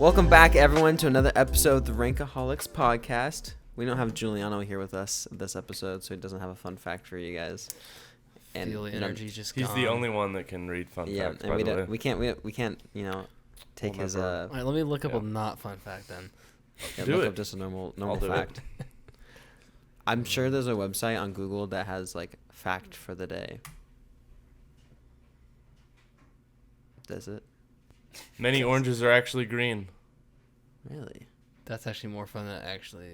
Welcome back, everyone, to another episode of the Rankaholics podcast. We don't have Giuliano here with us this episode, so he doesn't have a fun fact for you guys. And feel the energy just he's gone. the only one that can read fun facts. And we can't, take his. All right, let me look up a not fun fact then. Look up just a normal fact. I'm sure there's a website on Google that has like fact for the day. Does it? Many oranges are actually green. Really? That's actually more fun than actually.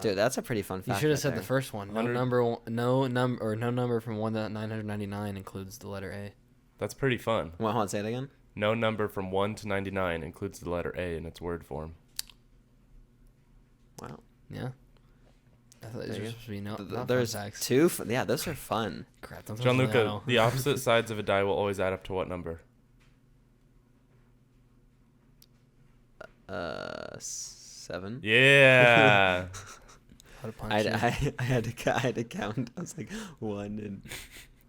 Dude, that's a pretty fun fact. You should have said the first one. No number from 1 to 999 includes the letter A. That's pretty fun. Well, hold on, say it again. No number from 1 to 99 includes the letter A in its word form. Wow. Yeah. I thought there supposed to be there's fun facts. two. Yeah, those are fun. Crap. Gianluca, the opposite sides of a die will always add up to what number? 7. Yeah. I had to count. I was like 1 and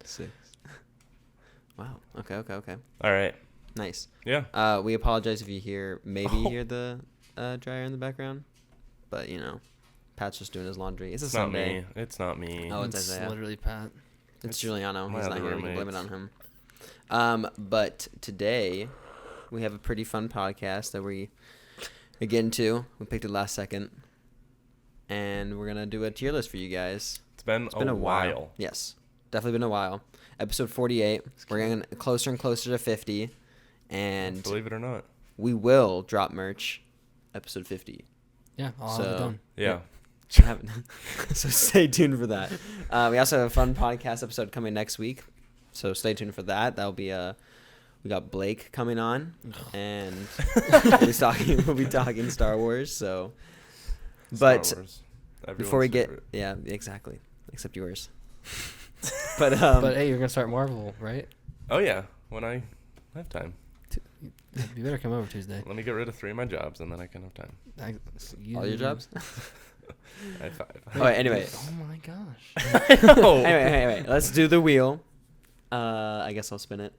6. Wow. Okay. All right. Nice. Yeah. We apologize if you hear the dryer in the background, but Pat's just doing his laundry. It's Sunday. It's not me. Oh, it's Isaiah. Literally Pat. It's Giuliano. He's not here. We can blame it on him. But today we have a pretty fun podcast that we get into. We picked it last second, and we're gonna do a tier list for you guys. It's been a while. Yes, definitely been a while. Episode 48. We're getting closer and closer to 50, and believe it or not, we will drop merch. Episode 50. Yeah, I'll have it done. Yeah. So stay tuned for that. We also have a fun podcast episode coming next week, so stay tuned for that. That'll be we got Blake coming on, and we'll be talking Star Wars. So, but before we get exactly, except yours. but hey, you're gonna start Marvel, right? Oh yeah, when I have time. You better come over Tuesday. Let me get rid of 3 of my jobs, and then I can have time. All your jobs? I have 5. Oh, anyway. Oh my gosh. Anyway, let's do the wheel. I guess I'll spin it.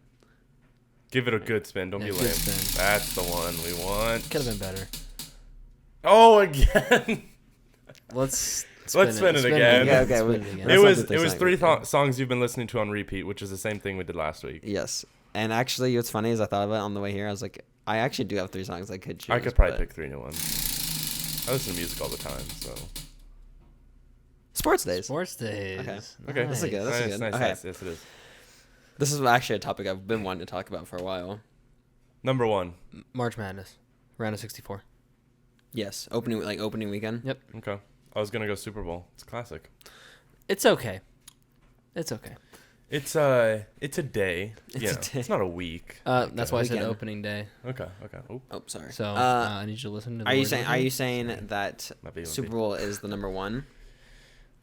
Give it a good spin. Don't be lame. Spin. That's the one we want. Could have been better. Oh, again. Let's spin it again. Yeah, okay. It was 3 songs you've been listening to on repeat, which is the same thing we did last week. Yes. And actually, what's funny is I thought of it on the way here. I was like, I actually do have 3 songs I could choose. I could probably pick 3 new ones. I listen to music all the time, so. Sports days. Okay. Nice. That's good. Nice. Okay. Yes, it is. This is actually a topic I've been wanting to talk about for a while. Number 1. March Madness. Round of 64. Yes. Opening weekend. Yep. Okay. I was gonna go Super Bowl. It's classic. It's okay. It's a day. It's a day. It's not a week. That's why I said Weekend. opening day. Okay. Ooh. Oh, sorry. So I need you to listen to. Are you saying that Super Bowl is the number 1?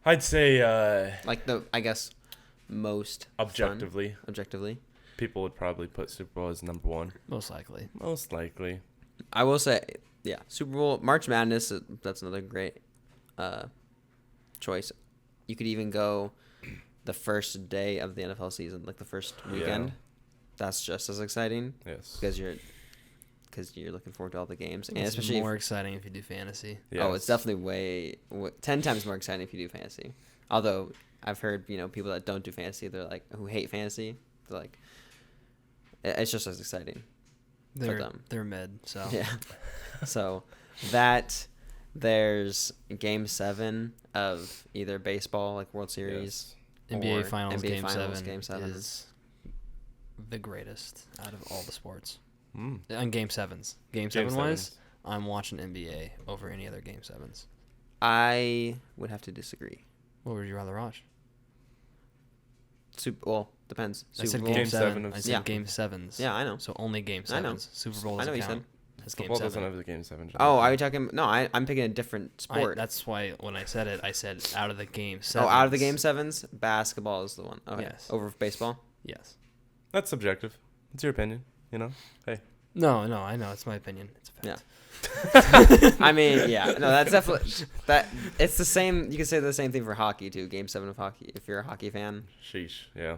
I'd say I guess most objectively. fun? Objectively. People would probably put Super Bowl as number 1. Most likely. I will say, yeah, Super Bowl, March Madness. That's another great choice. You could even go the first day of the NFL season, like the first weekend. Yeah. That's just as exciting. Yes. Because you're looking forward to all the games, and it's especially more exciting if you do fantasy. Yes. Oh, it's definitely 10 times more exciting if you do fantasy. Although I've heard people that don't do fantasy, they're like who hate fantasy. They're like, it's just as exciting. They're mid. So yeah. So there's Game 7 of either baseball, like World Series. Yes. NBA Finals, Game 7 is the greatest out of all the sports. On Game 7s. Game 7 wise, I'm watching NBA over any other Game 7s. I would have to disagree. What would you rather watch? Depends. I said Game 7. I said Game 7s. Yeah, I know. So only Game 7s. I know. Super Bowl doesn't count. Football doesn't have the Game 7. Oh, are you talking? No, I'm picking a different sport. That's why when I said it, I said out of the Game 7s. Oh, out of the Game 7s, basketball is the one. Okay. Yes. Over baseball? Yes. That's subjective. It's your opinion, Hey. No, I know. It's my opinion. It's a fact. Yeah. I mean, yeah. No, that's definitely... It's the same... You can say the same thing for hockey, too. Game 7 of hockey. If you're a hockey fan. Sheesh, yeah.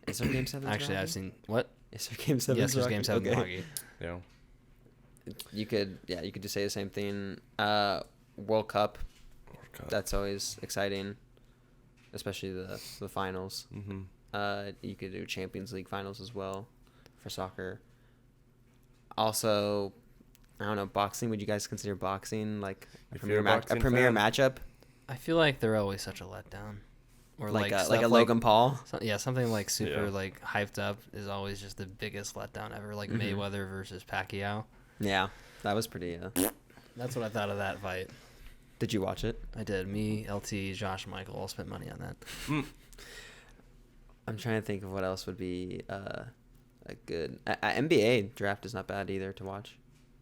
Is there Game 7? Actually, I've seen... What? Is there Game 7? Yes, there's Game 7 okay. hockey. Yeah. You could just say the same thing. World Cup. That's always exciting, especially the finals. Mm-hmm. You could do Champions League finals as well for soccer. Also, I don't know, boxing. Would you guys consider boxing like a premier matchup? I feel like they're always such a letdown. Or like a Logan Paul. Something like super like hyped up is always just the biggest letdown ever. Like Mayweather versus Pacquiao. Yeah, that was pretty. That's what I thought of that fight. Did you watch it? I did. Me, LT, Josh, Michael all spent money on that. I'm trying to think of what else would be a good NBA draft is not bad either to watch,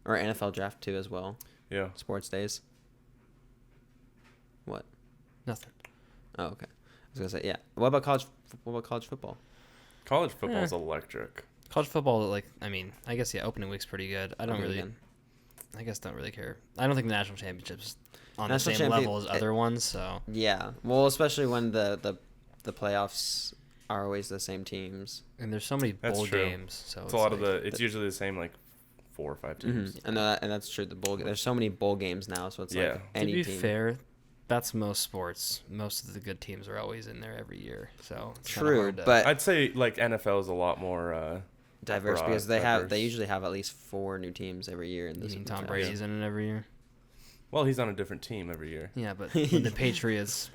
or NFL draft too as well. Yeah. Sports days. What? Nothing. Oh, okay. I was gonna say yeah. What about college football? College football is electric. College football, I guess opening week's pretty good. I don't really care. I don't think the national championship's on the same level as other ones. So yeah, well, especially when the playoffs are always the same teams, and there's so many bowl games. So it's a lot of it's usually the same 4 or 5 teams. Mm-hmm. And that's true. There's so many bowl games now, so it's like any team. To be fair, that's most sports. Most of the good teams are always in there every year. So it's true, but I'd say NFL is a lot more diverse because they usually have at least 4 new teams every year. You mean Tom Brady's in it every year? Well, he's on a different team every year. Yeah, but when the Patriots,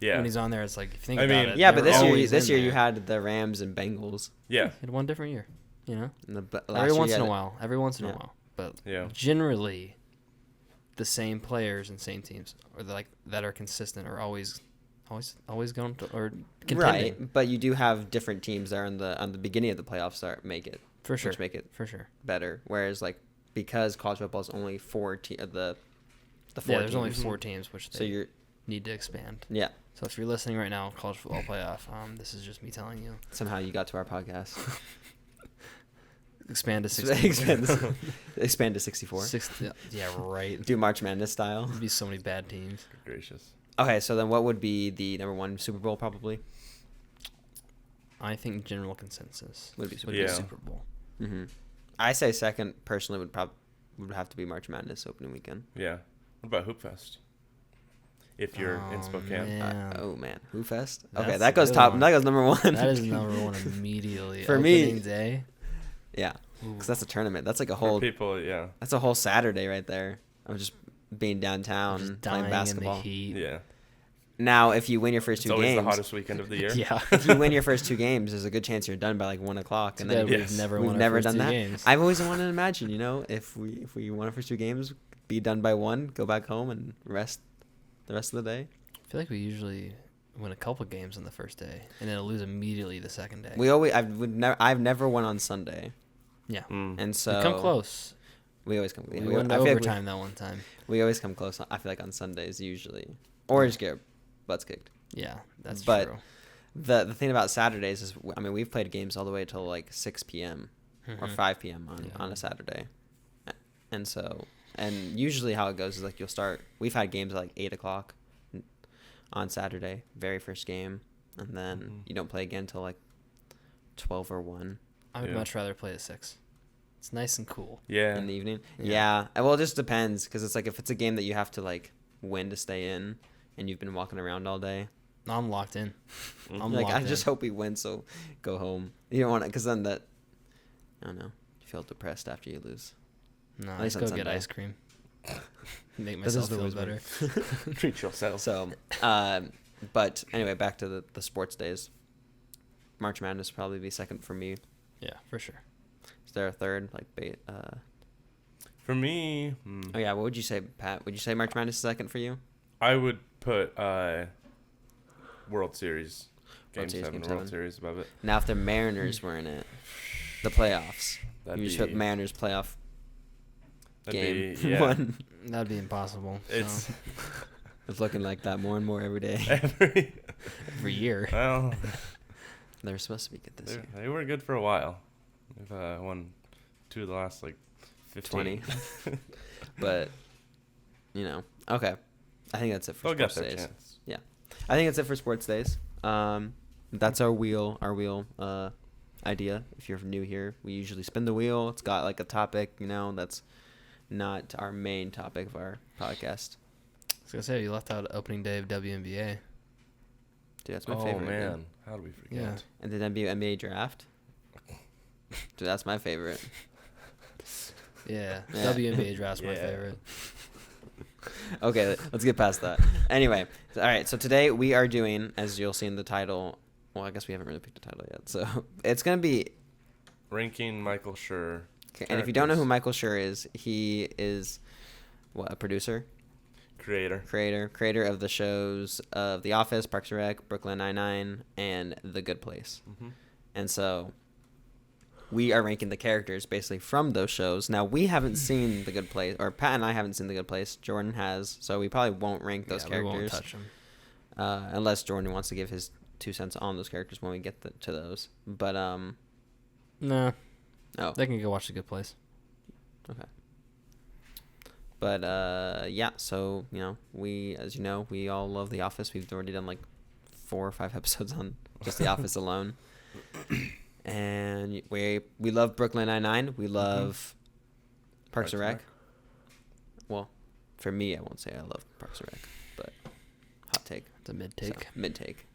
when he's on there, it's like if you think about it. Yeah, but this year you had the Rams and Bengals. Yeah, you had one different year. Every once in a while, but generally, the same players and same teams, or that are consistent, are always going to or contending. Right, but you do have different teams that are on the beginning of the playoffs that make it for sure, which make it for sure better. Whereas because college football is only 4 the 4 there's teams. only 4 teams, which they need to expand. Yeah. So if you're listening right now, college football playoff, this is just me telling you. Somehow you got to our podcast. Expand to 64. Expand to 64. Yeah, right. Do March Madness style. There'd be so many bad teams. Good gracious. Okay, so then what would be the number 1 Super Bowl probably? I think general consensus would be Super Bowl. Mm-hmm. I say second personally would have to be March Madness opening weekend. Yeah. What about Hoop Fest? If you're in Spokane. Man, Hoop Fest. Okay, that goes top. That goes number 1. That is number 1 immediately. For opening me, day. Yeah, because that's a tournament. That's like a whole. For people, yeah. That's a whole Saturday right there. I'm just being downtown just playing basketball. In the heat. Yeah. Now, if you win your first 2 games, it's always the hottest weekend of the year. Yeah. If you win your first 2 games, there's a good chance you're done by 1:00. And then we've never done that. Games. I've always wanted to imagine, if we won our first 2 games, be done by 1, go back home and rest the rest of the day. I feel like we usually win a couple games on the first day and then lose immediately the second day. I've never won on Sunday. Yeah. And so we come close. We always come. We went overtime that one time. We always come close. I feel like on Sundays usually, or just get butts kicked. Yeah, that's true. But the thing about Saturdays is, we've played games all the way till 6 p.m. or 5 p.m. on a Saturday, and usually how it goes is you'll start. We've had games at 8:00 on Saturday, very first game, and then you don't play again till 12 or 1. I would much rather play at 6. It's nice and cool. Yeah. In the evening. Yeah. Well, it just depends, because it's if it's a game that you have to win to stay in, and you've been walking around all day. I'm locked in. I just hope we win, so go home. You don't want to, because then I don't know. You feel depressed after you lose. No, let's go get ice cream. Make myself feel better. Treat yourself. So, but anyway, back to the sports days. March Madness would probably be second for me. Yeah, for sure. Is there a third? For me... Oh, yeah. What would you say, Pat? Would you say March Madness is second for you? I would put World Series. Game 7, World Series above it. Now, if the Mariners were in it, the playoffs, you just put Mariners playoff game 1. That'd be impossible. It's looking like that more and more every day. Every year. Well... They're supposed to be good this year. They were good for a while. They've won 2 of the last 15. 20. But, okay. I think that's it for sports days. Chance. Yeah. I think that's it for sports days. That's our wheel idea. If you're new here, we usually spin the wheel. It's got a topic, that's not our main topic of our podcast. I was gonna say you left out opening day of WNBA. Dude, that's my favorite. Oh man, dude. how do we forget? Yeah. And the WNBA draft. Dude, that's my favorite. Yeah. Yeah. WNBA draft's my Yeah. favorite. Okay, let's get past that. Anyway, all right. So today we are doing, as you'll see in the title. Well, I guess we haven't really picked a title yet. So it's gonna be. Ranking Michael Schur. Okay, and if you don't know who Michael Schur is, he is, what, a producer, creator of the shows of The Office, Parks and Rec, Brooklyn Nine-Nine, and The Good Place. Mm-hmm. And so we are ranking the characters basically from those shows. Now, we haven't seen The Good Place, or Pat and I haven't seen The Good Place. Jordan has, so we probably won't rank those characters. We won't touch them. Unless Jordan wants to give his 2 cents on those characters when we get to those. But, No. oh. They can go watch The Good Place. Okay. But, yeah, so, as you know, we all love The Office. We've already done, 4 or 5 episodes on just The Office alone. And we love Brooklyn Nine-Nine. We love Parks and Rec. Well, for me, I won't say I love Parks and Rec, but hot take. It's a mid-take. So, mid-take.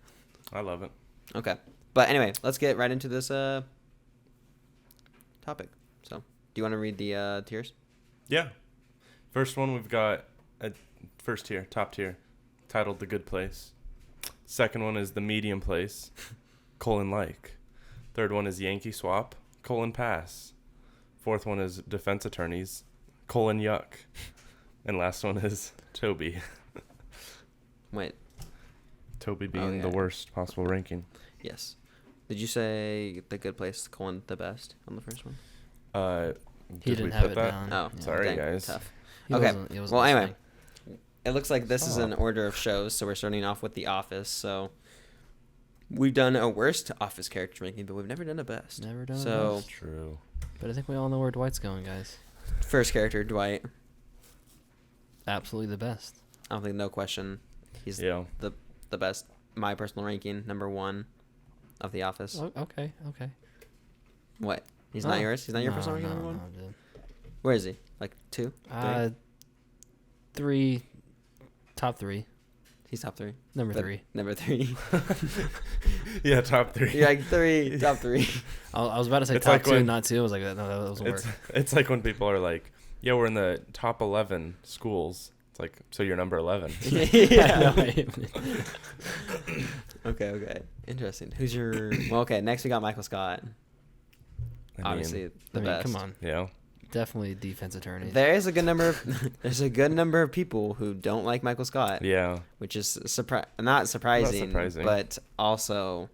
I love it. Okay. But anyway, let's get right into this topic. So, do you want to read the tiers? Yeah. First one, we've got a first tier, top tier, titled The Good Place. Second one is The Medium Place, : like. Third one is Yankee Swap, : pass. Fourth one is Defense Attorneys, : yuck. And last one is Toby. Wait. Toby being the worst possible ranking. Yes. Did you say The Good Place, : the best on the first one? He Did didn't we have put it that? down. Oh, Yeah. Sorry, dang, guys. Tough. He Okay. wasn't Well, anyway, listening. it looks like this is an order of shows, so we're starting off with The Office. So we've done a worst Office character ranking, but we've never done a best. Never done a So best. True. But I think we all know where Dwight's going, guys. first character, Dwight. Absolutely the best. I don't think no question. He's the best. My personal ranking, number 1 of The Office. Oh, okay. What? He's not yours? He's not your personal ranking, number 1? No, dude. Where is he? 2? 3? 3. Top 3. He's top 3. Number 3. Number 3. Yeah, top 3. You're like 3, top 3. I was about to say It's top like 2, when- not 2. I was like, no, that doesn't work. It's like when people are like, yeah, we're in the top 11 schools. It's like, so you're number 11. Yeah. I know. Okay. Interesting. Who's your... Well, okay, next we got Michael Scott. Obviously, the best. Come on. Yeah. Definitely defense attorney. There is a good number of... There's a good number of people who don't like Michael Scott. Yeah. Which is not surprising, but also...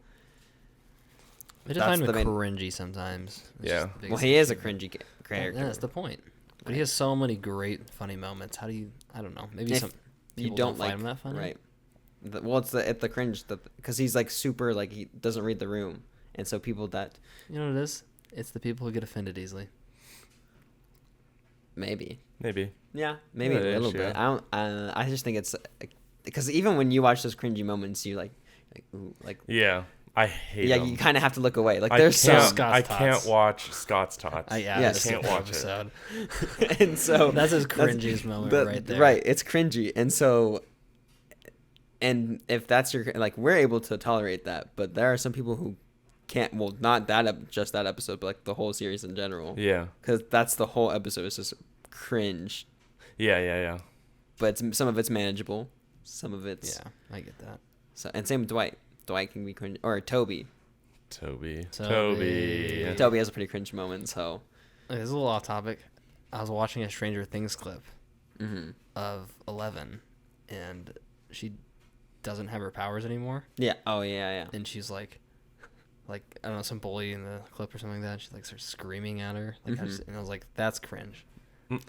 I just find him the main- cringy sometimes. It's Yeah. just the Well, biggest he is a issue. cringy character. Yeah, that's the point. But he has so many great, funny moments. How do you... I don't know. Maybe If some you people don't find like him that funny. right. Well, it's the cringe because he's super he doesn't read the room, and so people that You know what it is? It's the people who get offended easily. maybe Maybe. yeah maybe a little Yeah. bit. I don't. I just think it's because even when you watch those cringy moments, you ooh, Yeah. I hate yeah him. you kind of have to look away. I There's can't, some Scott's I Tots. can't watch Scott's Tots. Yes. I can't watch it. episode. and so That's his cringiest moment right there. Right, it's cringy, and so. And if that's your we're able to tolerate that, but there are some people who can't. Well, not just that episode, but the whole series in general. Yeah. Because that's the whole episode is just cringe. Yeah. But some of it's manageable, some of it's Yeah, I get that. so. And same with Dwight. Dwight can be cringe, or Toby. Toby. Toby has a pretty cringe moment. So Okay, this is a little off topic. I was watching a Stranger Things clip mhm. of 11, and she doesn't have her powers anymore. Yeah. Oh yeah. And she's like I don't know, some bully in the clip or something like that. She starts screaming at her. And I was like, that's cringe.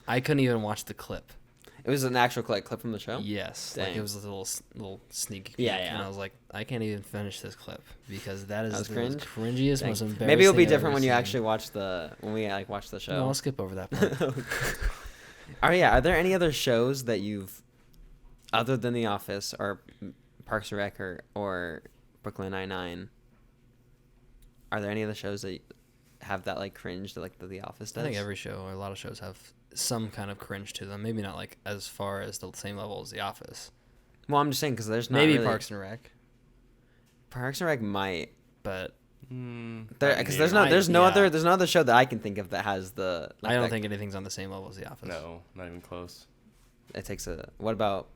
I couldn't even watch the clip. It was an actual clip from the show. Yes, Dang. it was a little sneak peek. Yeah. And I was like, I can't even finish this clip because that is the cringe? cringiest, Dang. most embarrassing. Maybe it'll be I've different ever when you seen. actually watch when we watch the show. No, I'll skip over that part. Are there any other shows that you've, other than The Office or Parks and Rec or Brooklyn Nine-Nine, are there any other shows that have that cringe that The Office does? I think every show or a lot of shows have some kind of cringe to them. Maybe not like as far as the same level as The Office. Well, I'm just saying because there's not maybe really... Parks and Rec. Parks and Rec might, but because there's no other show that I can think of that has the. Like, I don't think anything's on the same level as The Office. No, not even close. It takes a. What about?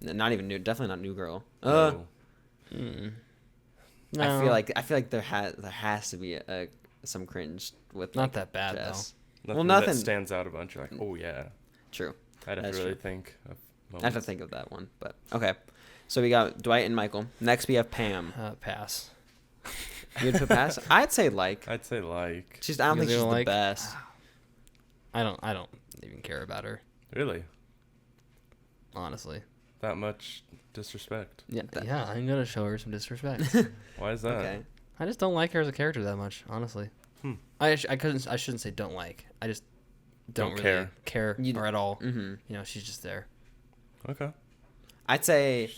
Not even new. Definitely not New Girl. No. No. I feel like there has to be some cringe with. Not that bad Jess. though. Nothing that stands out a bunch. You're like, oh yeah. True. I'd have to really think of moments. I have to think of that one, but okay. So we got Dwight and Michael. Next we have Pam. Pass. You'd put pass? I'd say like. I'd say like. I don't think she's like, the best. I don't even care about her. Really? Honestly. That much disrespect. Yeah, I'm gonna show her some disrespect. Why is that? Okay. I just don't like her as a character that much, honestly. I shouldn't say don't like. I just don't really care or at all. Mm-hmm. You know, she's just there. Okay. I'd say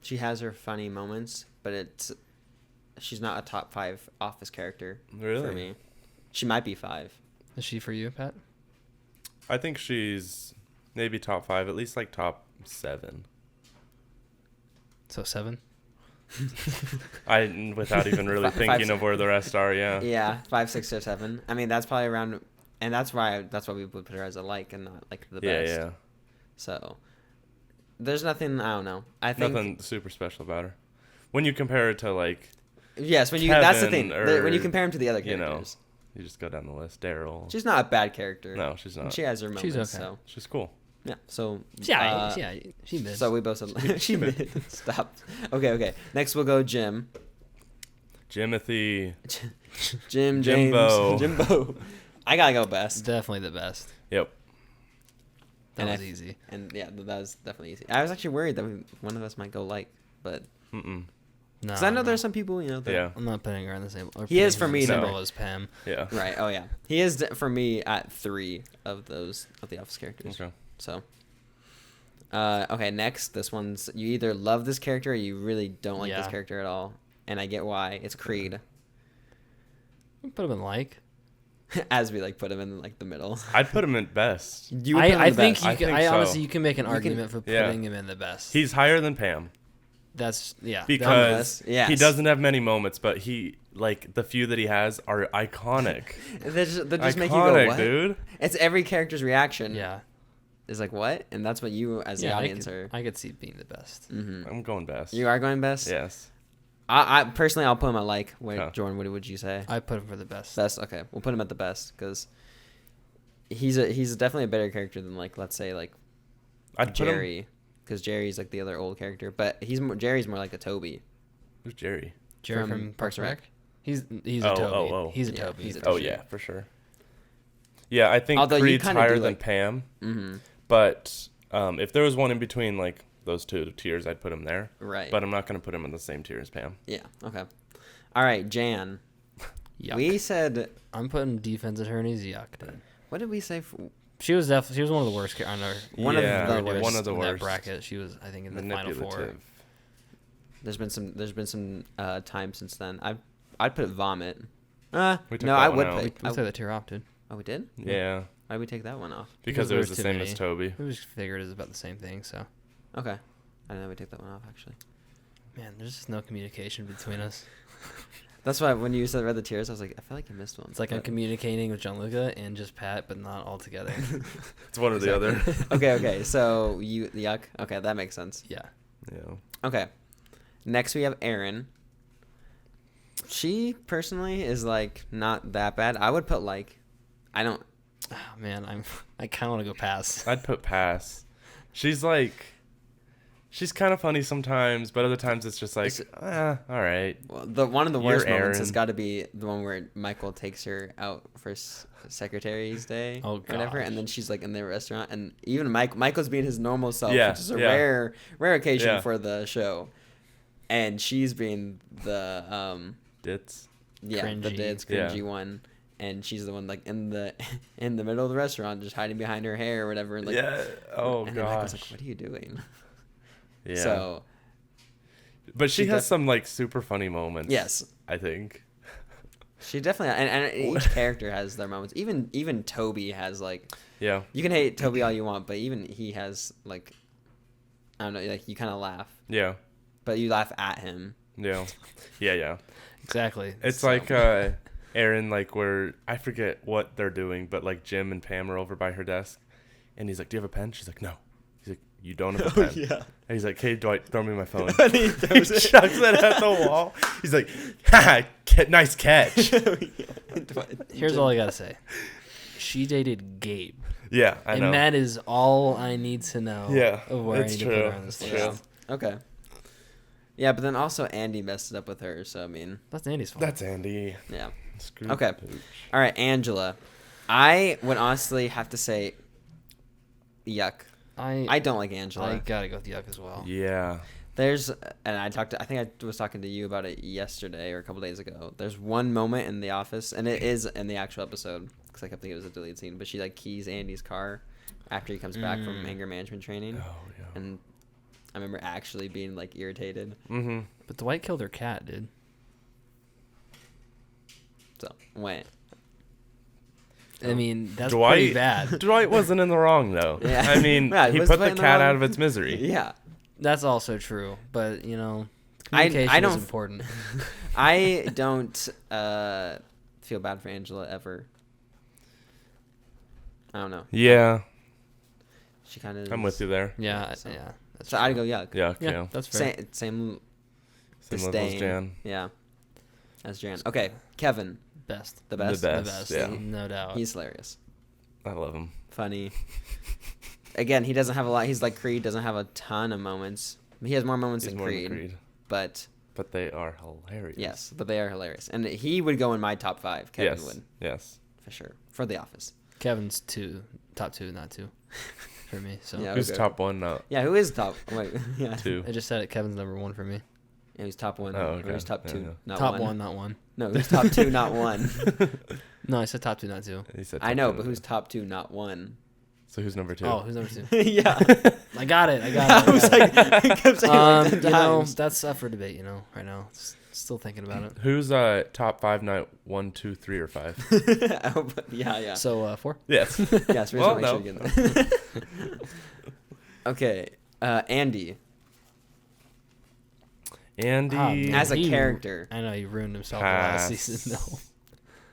she has her funny moments, but she's not a top 5 Office character for me. She might be 5. Is she for you, Pat? I think she's maybe top 5, at least like top 7. So 7? Without even really thinking of where the rest are, yeah. Yeah, 5, 6, or 7. I mean, that's probably around, and that's why we would put her as a like and not like the best. Yeah. So there's nothing, I don't know. I think nothing super special about her. When you compare her to like yes, when you Kevin that's the thing. or, when you compare him to the other characters, you just go down the list. Daryl. She's not a bad character. No, she's not. And she has her moments. She's okay. So she's cool. yeah. So she missed. So we both said she mid. Stop. Okay. Next we'll go Jim. Jimothy. Jimbo. Jimbo. I gotta go best. Definitely the best. Yep. That was easy. And yeah, that was definitely easy. I was actually worried that one of us might go like, but No. Because I know there's some people, you know. Yeah. I'm not putting her on the same. He is for me. As Pam. Yeah. Right. Oh yeah. He is for me at 3 of the Office characters. Okay. So. Okay. Next, this one's you either love this character or you really don't like this character at all, and I get why. It's Creed. Put him in like. As we like put him in like the middle. I'd put him in best. You would put him in the best. I think so. Honestly, you can make an argument for putting him in the best. He's higher than Pam. That's because he doesn't have many moments, but he like the few that he has are iconic. They just iconic, make you go, what? Dude. It's every character's reaction. Yeah. Is like what, and that's what you as the audience are. I could see being the best. Mm-hmm. I'm going best. You are going best. Yes. I personally, I'll put him at like. Wait, Jordan, what would you say? I put him for the best. Best. Okay, we'll put him at the best because he's definitely a better character than like let's say like Jerry, because Jerry's like the other old character, but Jerry's more like a Toby. Who's Jerry? Jerry from Parks and Rec. He's a Toby. He's a Toby. He's a Toby. Yeah, for sure. Yeah, I think Creed's higher than Pam. Mm-hmm. But if there was one in between like those two tiers, I'd put him there. Right. But I'm not going to put him in the same tier as Pam. Yeah. Okay. All right, Jan. Yuck. We said I'm putting defense attorneys. Yuck, dude. What did we say? She was one of the worst on her. One of the worst. That bracket. She was, I think, in the final 4. There's been some time since then. I'd put Vomit. No, I would put. We took that tier off, dude. Oh, we did? Yeah. Why did we take that one off? Because it was the same as Toby. We just figured it was about the same thing, so. Okay. I didn't know we took that one off, actually. Man, there's just no communication between us. That's why when you said read the tiers, I was like, I feel like you missed one. It's like I'm communicating with Gianluca and just Pat, but not all together. It's one or the other. Okay. So Yuck. Okay, that makes sense. Yeah. Okay. Next we have Erin. She personally is like not that bad. I would put like, I don't. Oh, man, I kind of want to go pass. I'd put pass. She's kind of funny sometimes, but other times it's just like, all right. Well, one of the worst moments has got to be the one where Michael takes her out for Secretary's Day, or whatever, and then she's like in the restaurant, and even Michael's being his normal self, which is a rare occasion for the show, and she's being the ditz, cringy. The ditz cringy one. And she's the one like in the middle of the restaurant, just hiding behind her hair or whatever. Like, Oh and gosh. Michael's like, "What are you doing?" Yeah. So, but she has some like super funny moments. Yes, I think. She definitely, and each character has their moments. Even Toby has like. Yeah. You can hate Toby all you want, but even he has like, I don't know, like you kind of laugh. Yeah. But you laugh at him. Yeah. Yeah. Exactly. It's like Aaron, like where I forget what they're doing, but like Jim and Pam are over by her desk, and he's like, "Do you have a pen?" She's like, "No." He's like, "You don't have a pen." Yeah. And he's like, "Hey, Dwight, throw me my phone." And he He throws it. chucks it at the wall. He's like, "Ha, nice catch." Here's all I gotta say. She dated Gabe. Yeah, I know. And that is all I need to know. Yeah, Of where I it's need to true. put her on this It's list. true. Okay. Yeah, but then also Andy messed it up with her, so I mean, That's Andy's fault. That's Andy. yeah. Screw Okay. Pooch. All right, Angela. I would honestly have to say, yuck. I don't like Angela. I gotta go with Yuck as well. Yeah. There's, and I think I was talking to you about it yesterday or a couple days ago. There's one moment in The Office, and it is in the actual episode, because I kept thinking it was a deleted scene, but she like keys Andy's car after he comes back from anger management training. Oh yeah. And I remember actually being like irritated. Mm-hmm. But Dwight killed her cat, dude. So, wait. I mean, that's Dwight, pretty bad. Dwight wasn't in the wrong though. Yeah. I mean, Yeah, he was put Dwight the in the cat wrong? out of its misery. Yeah. That's also true. But, you know, I communication don't- is important. I don't feel bad for Angela ever. I don't know. Yeah, She kind of. I'm with you there. Yeah, So- yeah. That's So true. I'd go yuck. Yeah, Yeah, yeah. that's fair. Same Same level as disdain. Jan. Yeah. As Jan. Okay, Kevin, Best. the best. The The best, best. yeah. No doubt. He's hilarious. I love him. Funny. Again, he doesn't have a lot. He's like Creed, doesn't have a ton of moments. He has more moments He's than more Creed, than Creed, but but they are hilarious. yes, but they are hilarious. And he would go in my top 5. Kevin Yes. would, Yes. for sure. For The Office. Kevin's top two, not two, for me. So Yeah. Who's okay. top one? No, Yeah, who is top? Wait, yeah. 2. I just said it. Kevin's number 1 for me. Yeah, who's top 1. Oh, Or okay. who's top Yeah, 2, yeah. not Top 1. 1, not 1. No, who's top 2, not 1. No, I said top 2, not 2. He said I top know, two. but who's top 2, not 1? So who's number 2? Oh, who's number 2? Yeah. I got it. I was like, I kept saying like 10 you know, times. that's up for debate. You know, right now, still thinking about it. Who's top 5 night 1, 2, 3, or 5? Yeah. So 4. Yes. Yes, we just Well, want to make sure we get that. Okay, Andy. Andy. man. As a He- character. I know he ruined himself Pass. last season. No,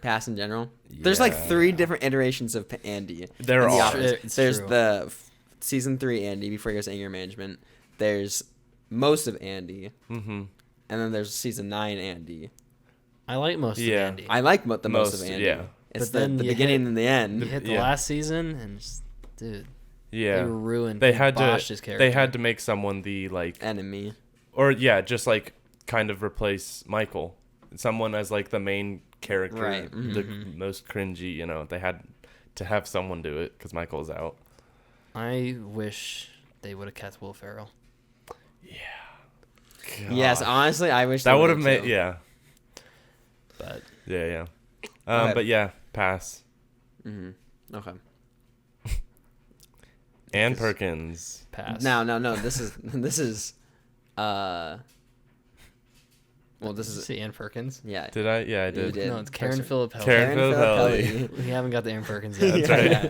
Pass in general. There's like Yeah. 3 different iterations of Andy. There in The are. Office. It's There's true. the season 3 Andy before he goes to anger management. There's most of Andy, Mm-hmm. and then there's season 9 Andy. I like most Yeah. of Andy. I like the most of Most, Andy. yeah. It's But then the you beginning hit- and the you end. hit the Yeah. last season, and just, dude, Yeah. they ruined. They he had botched to. his character. They had to make someone the like, Enemy. or yeah, just like kind of replace Michael. Someone as like the main character, Right, the mhm. most cringy. You know, they had to have someone do it because Michael's out. I wish they would have kept Will Ferrell. Yes, Gosh. honestly, I wish that they would have would've made too. yeah, But yeah. Okay. But yeah, pass. Mm-hmm. Okay. Ann Because- Perkins. pass. No. This is, well, this Did you is see Ann Perkins? yeah. Did I? Yeah, I You did. did. No, it's Karen That's Filippelli. Karen Filippelli. We haven't got the Ann Perkins yet. That's right. Yeah.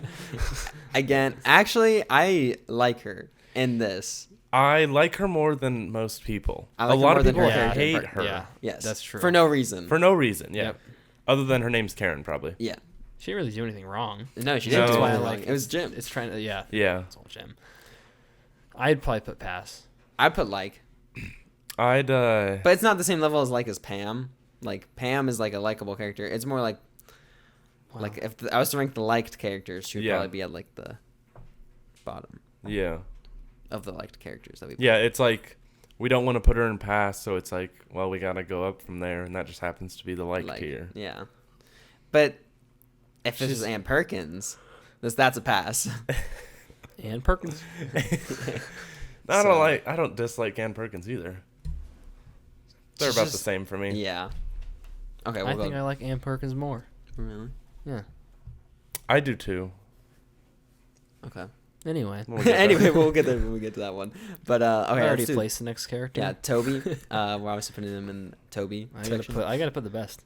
Again, actually, I like her in this. I like her more than most people. I like a her lot more of than people her character. hate part- her Yeah, Yes, that's true. for no reason. for no reason. Yeah, Yep. other than her name's Karen, probably. Yeah. She didn't really do anything wrong. No, she No. didn't. That's do why I anything like wrong. It was Jim. It's trying to Yeah, It's all Jim. I'd probably put pass. I put like, I'd. but it's not the same level as Pam. Like Pam is like a likable character. It's more like Wow. like if I was to rank the liked characters, she would Yeah. probably be at like the bottom Yeah, of the liked characters that we. yeah. It's like we don't want to put her in pass, so it's like, well, we gotta go up from there, and that just happens to be the like tier. Yeah, but if this She's- is Ann Perkins, that's a pass. Ann Perkins. I So- don't like. I don't dislike Ann Perkins either. They're She's about the just- same for me. Yeah. Okay, I we'll think go. I like Ann Perkins more. Really? Yeah. I do too. Okay. Anyway, We'll get there. Anyway, we'll get there when we get to that one. But okay, I already let's do- placed the next character. Yeah, Toby. We're obviously putting him in Toby. I gotta section. put the best.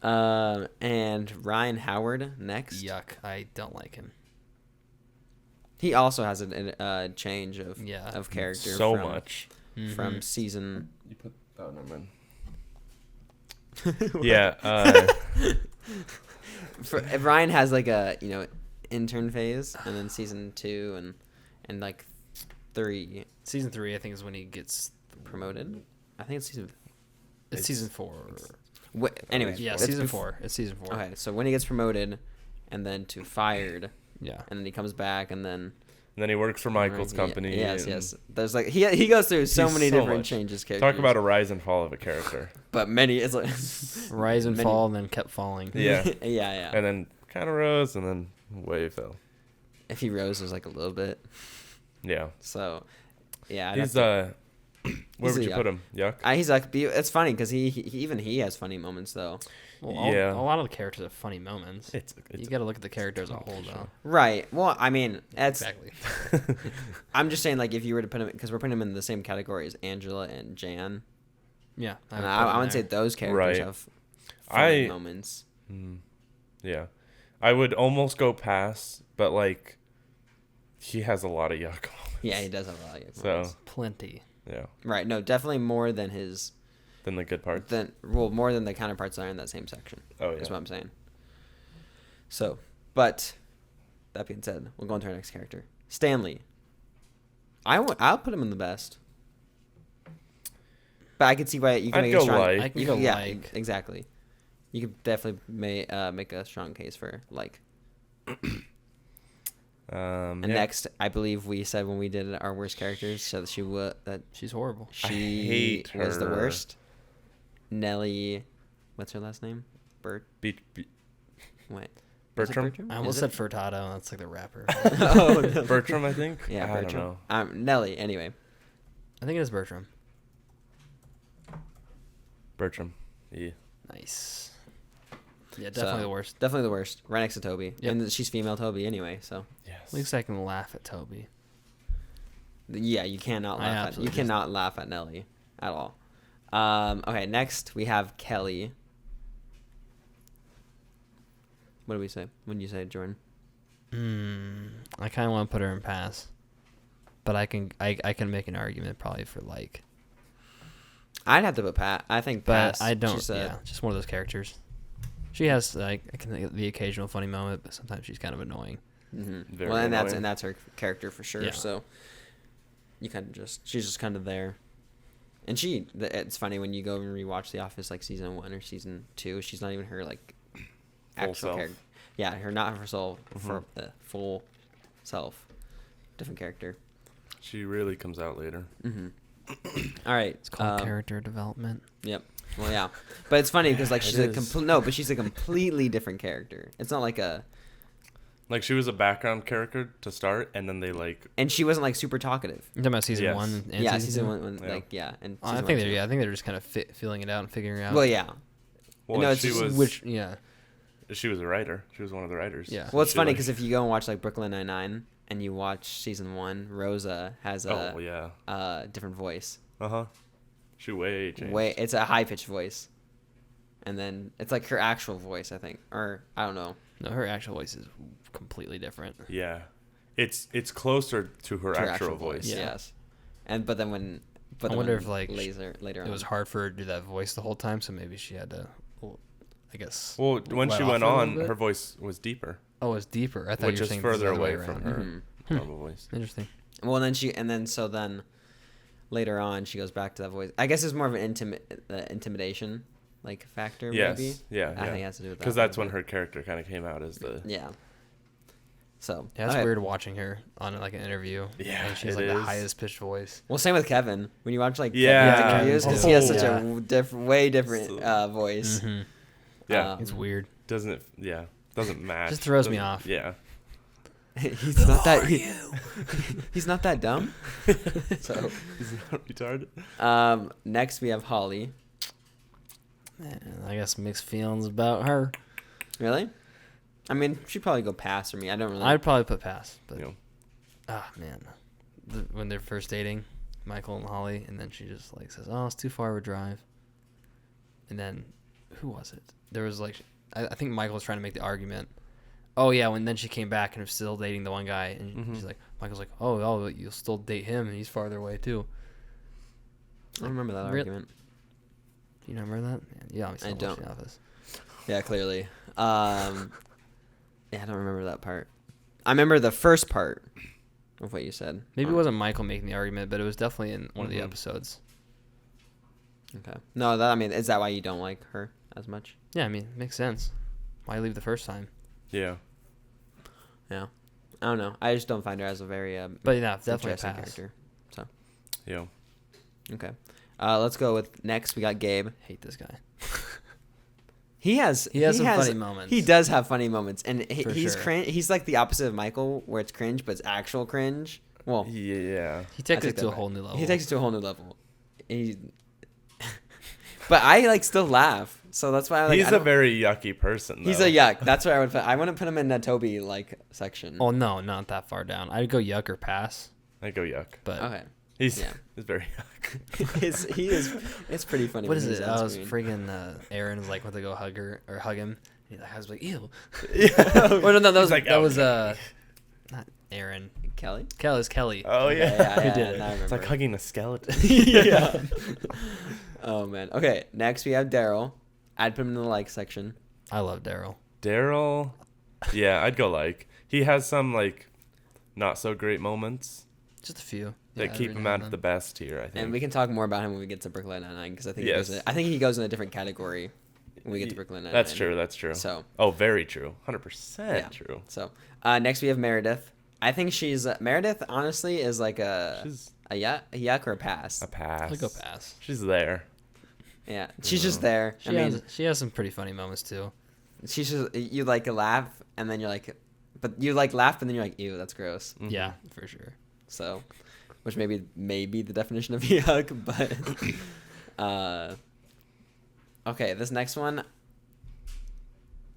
And Ryan Howard next. Yuck. I don't like him. He also has a change of character. So much. From season. You put that on Yeah. Ryan has like a intern phase, and then season 2 and like 3. Season 3, I think, is when he gets promoted. I think it's season. It's season 4. Anyway, yeah, season 4. It's season 4. Okay, so when he gets promoted, and then to fired. Yeah. And then he comes back, and then he works for Michael's company. Yes. There's like he goes through so many different changes. Characters. Talk about a rise and fall of a character. But many, it's like rise and fall, and then kept falling. Yeah. yeah. And then kind of rose, and then way fell. If he rose, it was like a little bit. Yeah. So, yeah. He's where would you put him? Yuck. He's like, it's funny because he has funny moments though. Well, a lot of the characters have funny moments. You got to look at the character as a whole, though. Right. Well, I mean, that's exactly. I'm just saying, like, if you were to put him, because we're putting him in the same category as Angela and Jan. Yeah. I wouldn't say those characters have funny moments. Yeah. I would almost go past, but like, he has a lot of yuck moments. Yeah, he does have a lot of yuck moments. Plenty. Yeah. Right. No, definitely more than his. Than the good parts? More than the counterparts that are in that same section. Oh, yeah. Is what I'm saying. So, but, that being said, we'll go on to our next character. Stanley. I'll put him in the best. But I could see why you can make a strong... I can go like. Exactly. You could definitely make a strong case for like. Next, I believe we said when we did our worst characters, so that she's horrible. She was the worst. Nelly, what's her last name? Wait. Bertram? I almost said Furtado. That's like the rapper. Oh, no. Bertram, I think. Yeah, Bertram. I don't know. Nelly. Anyway, I think it is Bertram. Bertram. Yeah. Nice. Yeah, definitely the worst. Definitely the worst. Right next to Toby. Yep. And she's female Toby anyway, so. Yes. At least I can laugh at Toby. Yeah, you cannot laugh at Nelly at all. Okay, next we have Kelly. What do we say? When you say Jordan? I kind of want to put her in pass, but I can make an argument probably for like. I'd have to put Pat. I think pass. But I don't. Just one of those characters. She has I can think of the occasional funny moment, but sometimes she's kind of annoying. Mm-hmm. Well, and that's her character for sure. Yeah. So you kind of she's just kind of there. And it's funny when you go and rewatch The Office, like season 1 or season 2, she's not even her like actual character. Yeah, not her soul, for the full self, different character. She really comes out later. Mm-hmm. All right, it's called character development. Yep. Well, yeah, but it's funny because like she's a completely different character. It's not like a. Like she was a background character to start, and then they like. And she wasn't like super talkative. You're talking about season 1 and season 1, and. I think they're just kind of feeling it out and figuring it out. Well, yeah. Well, no, she was a writer. She was one of the writers. Yeah. Well, it's funny because if you go and watch like Brooklyn Nine-Nine and you watch season 1, Rosa has a different voice. She way changed. It's a high pitched voice, and then it's like her actual voice, I think, or I don't know. No, her actual voice is completely different. Yeah, it's closer to her actual voice. Yeah. Yes, I wonder if like later on it was hard for her to do that voice the whole time, so maybe she had to. I guess. Well, when she went on, her voice was deeper. Oh, it was deeper. I thought you were saying further away from her normal voice. Interesting. Well, then later on she goes back to that voice. I guess it's more of an intimidation like factor. Yes. Maybe. Yeah. I think it has to do with that. Because that's when her character kind of came out as the. Yeah. So. Yeah, it's weird watching her on like an interview. Yeah, and she's like the highest pitched voice. Well, same with Kevin. When you watch like Kevin's interviews, because he has such a way different voice. Mm-hmm. Yeah, it's weird. Doesn't match. Just throws me off. Yeah. He's not that. He's not that dumb. So he's not retarded. Next we have Holly. Man, I guess mixed feelings about her. Really? I mean, she'd probably go pass for me. I don't really. I'd probably put pass, but man, when they're first dating, Michael and Holly, and then she just like says, "Oh, it's too far of a drive," and then who was it? There was like, I think Michael was trying to make the argument. Oh yeah, when then she came back and was still dating the one guy, and she's like, Michael's like, oh, you'll still date him, and he's farther away too. I don't remember that argument. Do you remember that? Yeah, obviously I don't. The Office. Yeah, clearly. Yeah, I don't remember that part. I remember the first part of what you said. Maybe it wasn't Michael making the argument, but it was definitely in one of the episodes. Okay. No, is that why you don't like her as much? Yeah, I mean, it makes sense. Why leave the first time? Yeah. Yeah. I don't know. I just don't find her as a very but yeah, definitely a pass. character. So. Yeah. Okay. Let's go with next. We got Gabe. Hate this guy. He has some funny moments. He does have funny moments, and he's sure. cringe. He's like the opposite of Michael, where it's cringe, but it's actual cringe. Well, yeah. He takes it to a whole new level. He takes it to a whole new level. But I like still laugh, so that's why I like. He's a very yucky person, though. He's a yuck. That's where I would put. I wouldn't put him in the Toby like section. Oh no, not that far down. I'd go yuck or pass. I'd go yuck. But okay. He's very yuck. he is. It's pretty funny. What is it? I was freaking Aaron was like, went to go hug her or hug him. I was like, ew. Yeah. Oh no, that was like, that was not Aaron. Kelly. Kelly. Oh yeah. Yeah. did it. Now I remember. It's like hugging a skeleton. Yeah. Oh man. Okay. Next we have Daryl. I'd put him in the like section. I love Daryl. Daryl. Yeah, I'd go like. He has some like not so great moments. Just a few. That keep him out of the best tier, I think. And we can talk more about him when we get to Brooklyn Nine-Nine because I think he goes in a different category when we get to Brooklyn Nine-Nine. That's true. So. Oh, very true. 100% true. So, next we have Meredith. I think she's Meredith. Honestly, is like a yuck or a pass. A pass. I'll go pass. She's there. Yeah, she's just there. She has some pretty funny moments too. She's just you like laugh and then you're like, but you like laugh and then you're like, ew, that's gross. Mm-hmm. Yeah, for sure. So, which may be the definition of yuck, but okay, this next one,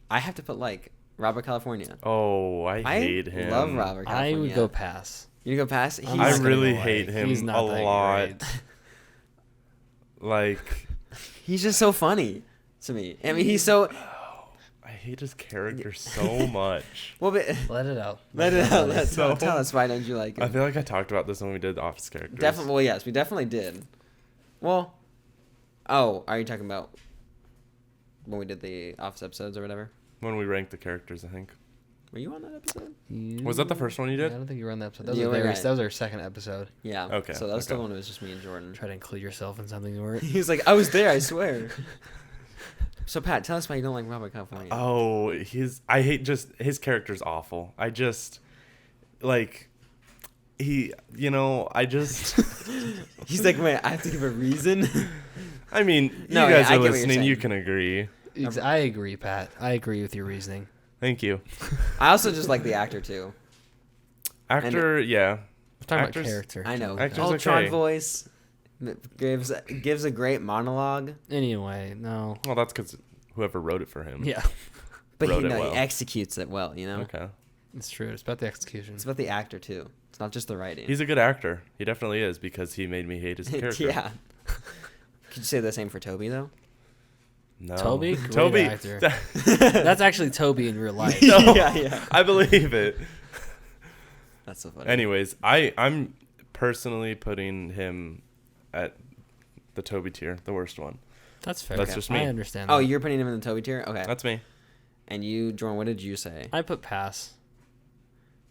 I have to put like Robert California. Oh, I hate him. Love Robert California. I would go pass. You go pass? I really hate him a lot. Like, he's just so funny to me. I mean, he's so. I hate his character so much. Well, but let it out. Let it out. Tell us why don't you like him? I feel like I talked about this when we did Office characters. Definitely. Well, yes, we definitely did. Well, are you talking about when we did the Office episodes or whatever? When we ranked the characters, I think. Were you on that episode? Was that the first one you did? I don't think you were on that episode. That was our second episode. Yeah. Okay. So that was the one. It was just me and Jordan. Try to include yourself in something you weren't. He was like, I was there. I swear. So Pat, tell us why you don't like Robert California. Oh, I hate just his character's awful. I just like I just he's like, wait, I have to give a reason. I mean, you guys are listening. You can agree. I agree, Pat. I agree with your reasoning. Thank you. I also just like the actor too. Yeah. I'm talking about character. I know. Actor's Ultron okay. voice gives a great monologue. Anyway, no. Well, that's because whoever wrote it for him. Yeah. But wrote he it well. executes it well, Okay. It's true. It's about the execution. It's about the actor too. It's not just the writing. He's a good actor. He definitely is because he made me hate his character. Yeah. Could you say the same for Toby though? No. Toby? Great actor. That's actually Toby in real life. No, yeah. I believe it. That's so funny. Anyways, I'm personally putting him at the Toby tier, the worst one. That's fair. That's just me. I understand. Oh, that. you're putting him in the Toby tier? Okay. That's me. And you, Jordan, what did you say? I put pass.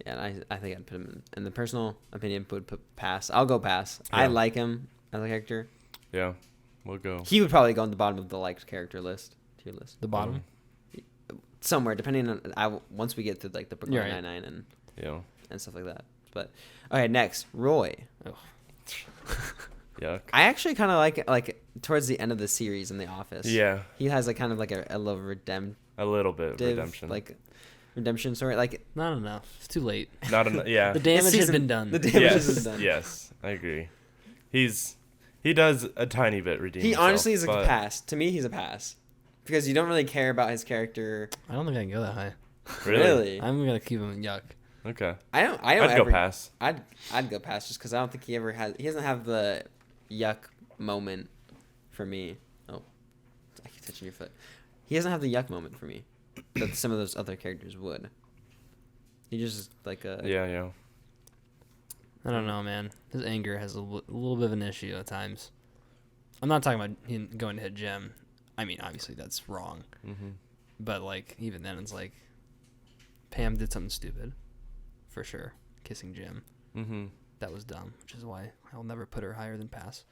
Yeah, and I think I'd put him in the personal opinion. Put pass. I'll go pass. Yeah. I like him as a character. Yeah, we'll go. He would probably go on the bottom of the liked character tier list. The bottom. Somewhere, depending on once we get to like the Brooklyn Right. Nine-Nine Yeah. and stuff like that. But okay, next Roy. Yuck. I actually kind of like towards the end of the series in The Office. Yeah. He has like kind of like a little A little bit of redemption. Like redemption story. Like Not enough. It's too late. Not enough. Yeah. The damage has been done. The damage has Yes. been done. Yes, I agree. He does a tiny bit redeem. He himself, honestly is a but- pass. To me, he's a pass because you don't really care about his character. I don't think I can go that high. Really? I'm gonna keep him yuck. Okay. I don't. I'd go pass. I'd go pass just because I don't think he ever has. He doesn't have the yuck moment for me. Oh, touching your foot. He doesn't have the yuck moment for me that some of those other characters would. He just like a Yeah. I don't know, man. His anger has a little bit of an issue at times. I'm not talking about him going to hit Jim. I mean, obviously that's wrong. Mm-hmm. But like even then, it's like Pam did something stupid, for sure. Kissing Jim. Mm-hmm. That was dumb, which is why I'll never put her higher than pass.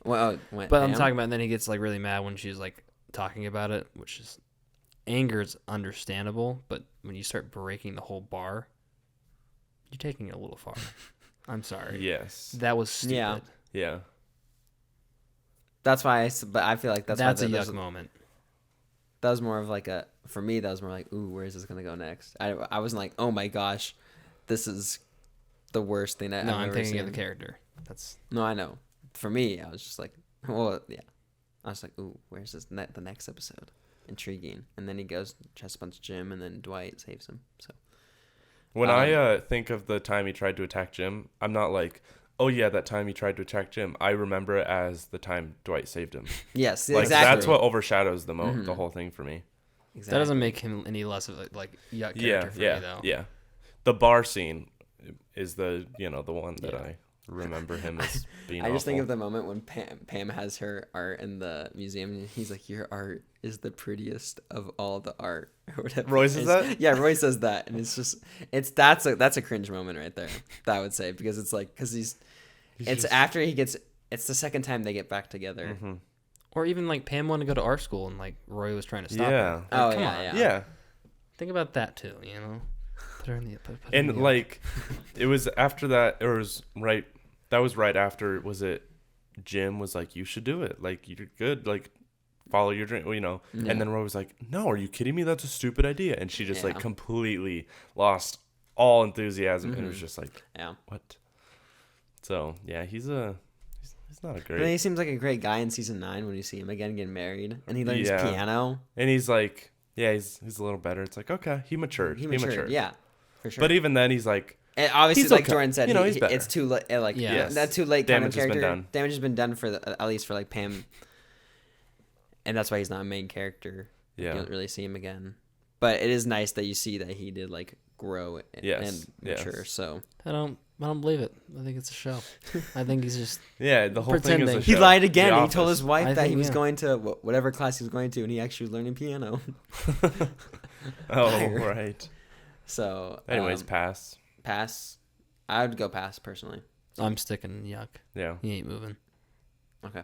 Well, but Pam? I'm talking about, and then he gets like really mad when she's like talking about it, which is anger is understandable, but when you start breaking the whole bar, you're taking it a little far. I'm sorry. Yes. That was stupid. Yeah. That's why. But I feel like that's a yuck moment. That was more of like for me. That was more like, ooh, where is this gonna go next? I wasn't like, oh my gosh, this is the worst thing I've ever seen. No, I'm thinking of the character. No, I know. For me, I was just like, well, yeah. I was like, ooh, where's this the next episode? Intriguing. And then he goes, tries to punch Jim, and then Dwight saves him. So when I think of the time he tried to attack Jim, I'm not like, oh yeah, that time he tried to attack Jim. I remember it as the time Dwight saved him. Yes, like, exactly. That's what overshadows the whole thing for me. Exactly. That doesn't make him any less of a like yuck character for me though. Yeah. The bar scene is the one that I remember him as being I just awful. think of the moment when Pam has her art in the museum, and he's like, your art is the prettiest of all the art, or whatever. Roy says that? Yeah, Roy says that, and that's a cringe moment right there, that I would say, because it's like, because after he gets, it's the second time they get back together. Mm-hmm. Or even like Pam wanted to go to art school and like Roy was trying to stop her. Like, Oh, come yeah, on. Yeah. Think about that too, you know? Put her in the put And in the like, it was after that, or it was right, that was right after, was it Jim was like, you should do it. Like, you're good. Like, follow your dream, Yeah. And then Roy was like, no, are you kidding me? That's a stupid idea. And she just like completely lost all enthusiasm. And it was just like, what? So, yeah, he's not a great. But he seems like a great guy in season 9 when you see him again getting married, and he learns piano. And he's like, he's a little better. It's like, okay, he matured. Yeah, for sure. But even then, he's like, and obviously, like Jordan said, he's better. It's too late. Like, Yes. that too late. Damage kind of has been character. done. Damage has been done for at least for like Pam, and that's why he's not a main character. Yeah. You don't really see him again. But it is nice that you see that he did like grow and mature. So I don't believe it. I think it's a show. I think he's just the whole thing is pretending. a show. he lied again. The He told his wife I that he think, was yeah. going to whatever class he was going to, and he actually was learning piano. Oh, right. So Anyways, pass. pass. I would go pass personally. I'm sticking yuck. Yeah. He ain't moving. Okay.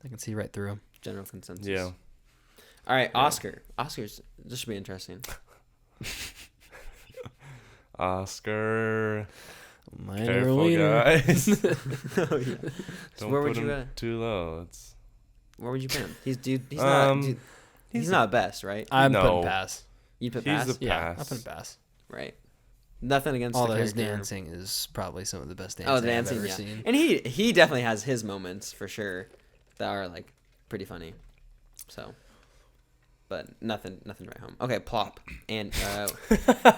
I can see right through him. General consensus. Yeah. All right, Oscar. Oscars. This should be interesting. Oscar. Minor Careful, wiener. guys. Oh, yeah. Don't where put would you him too low. It's Where would you put him? He's not best, right? I'm No. putting pass. You put he's pass, the Yeah, pass. I put pass. right? Nothing against Although the his character. dancing is probably some of the best dancing, Oh, the dancing, I've ever yeah. seen. And he definitely has his moments for sure that are like pretty funny. So, but nothing to write home. Okay, Plop. And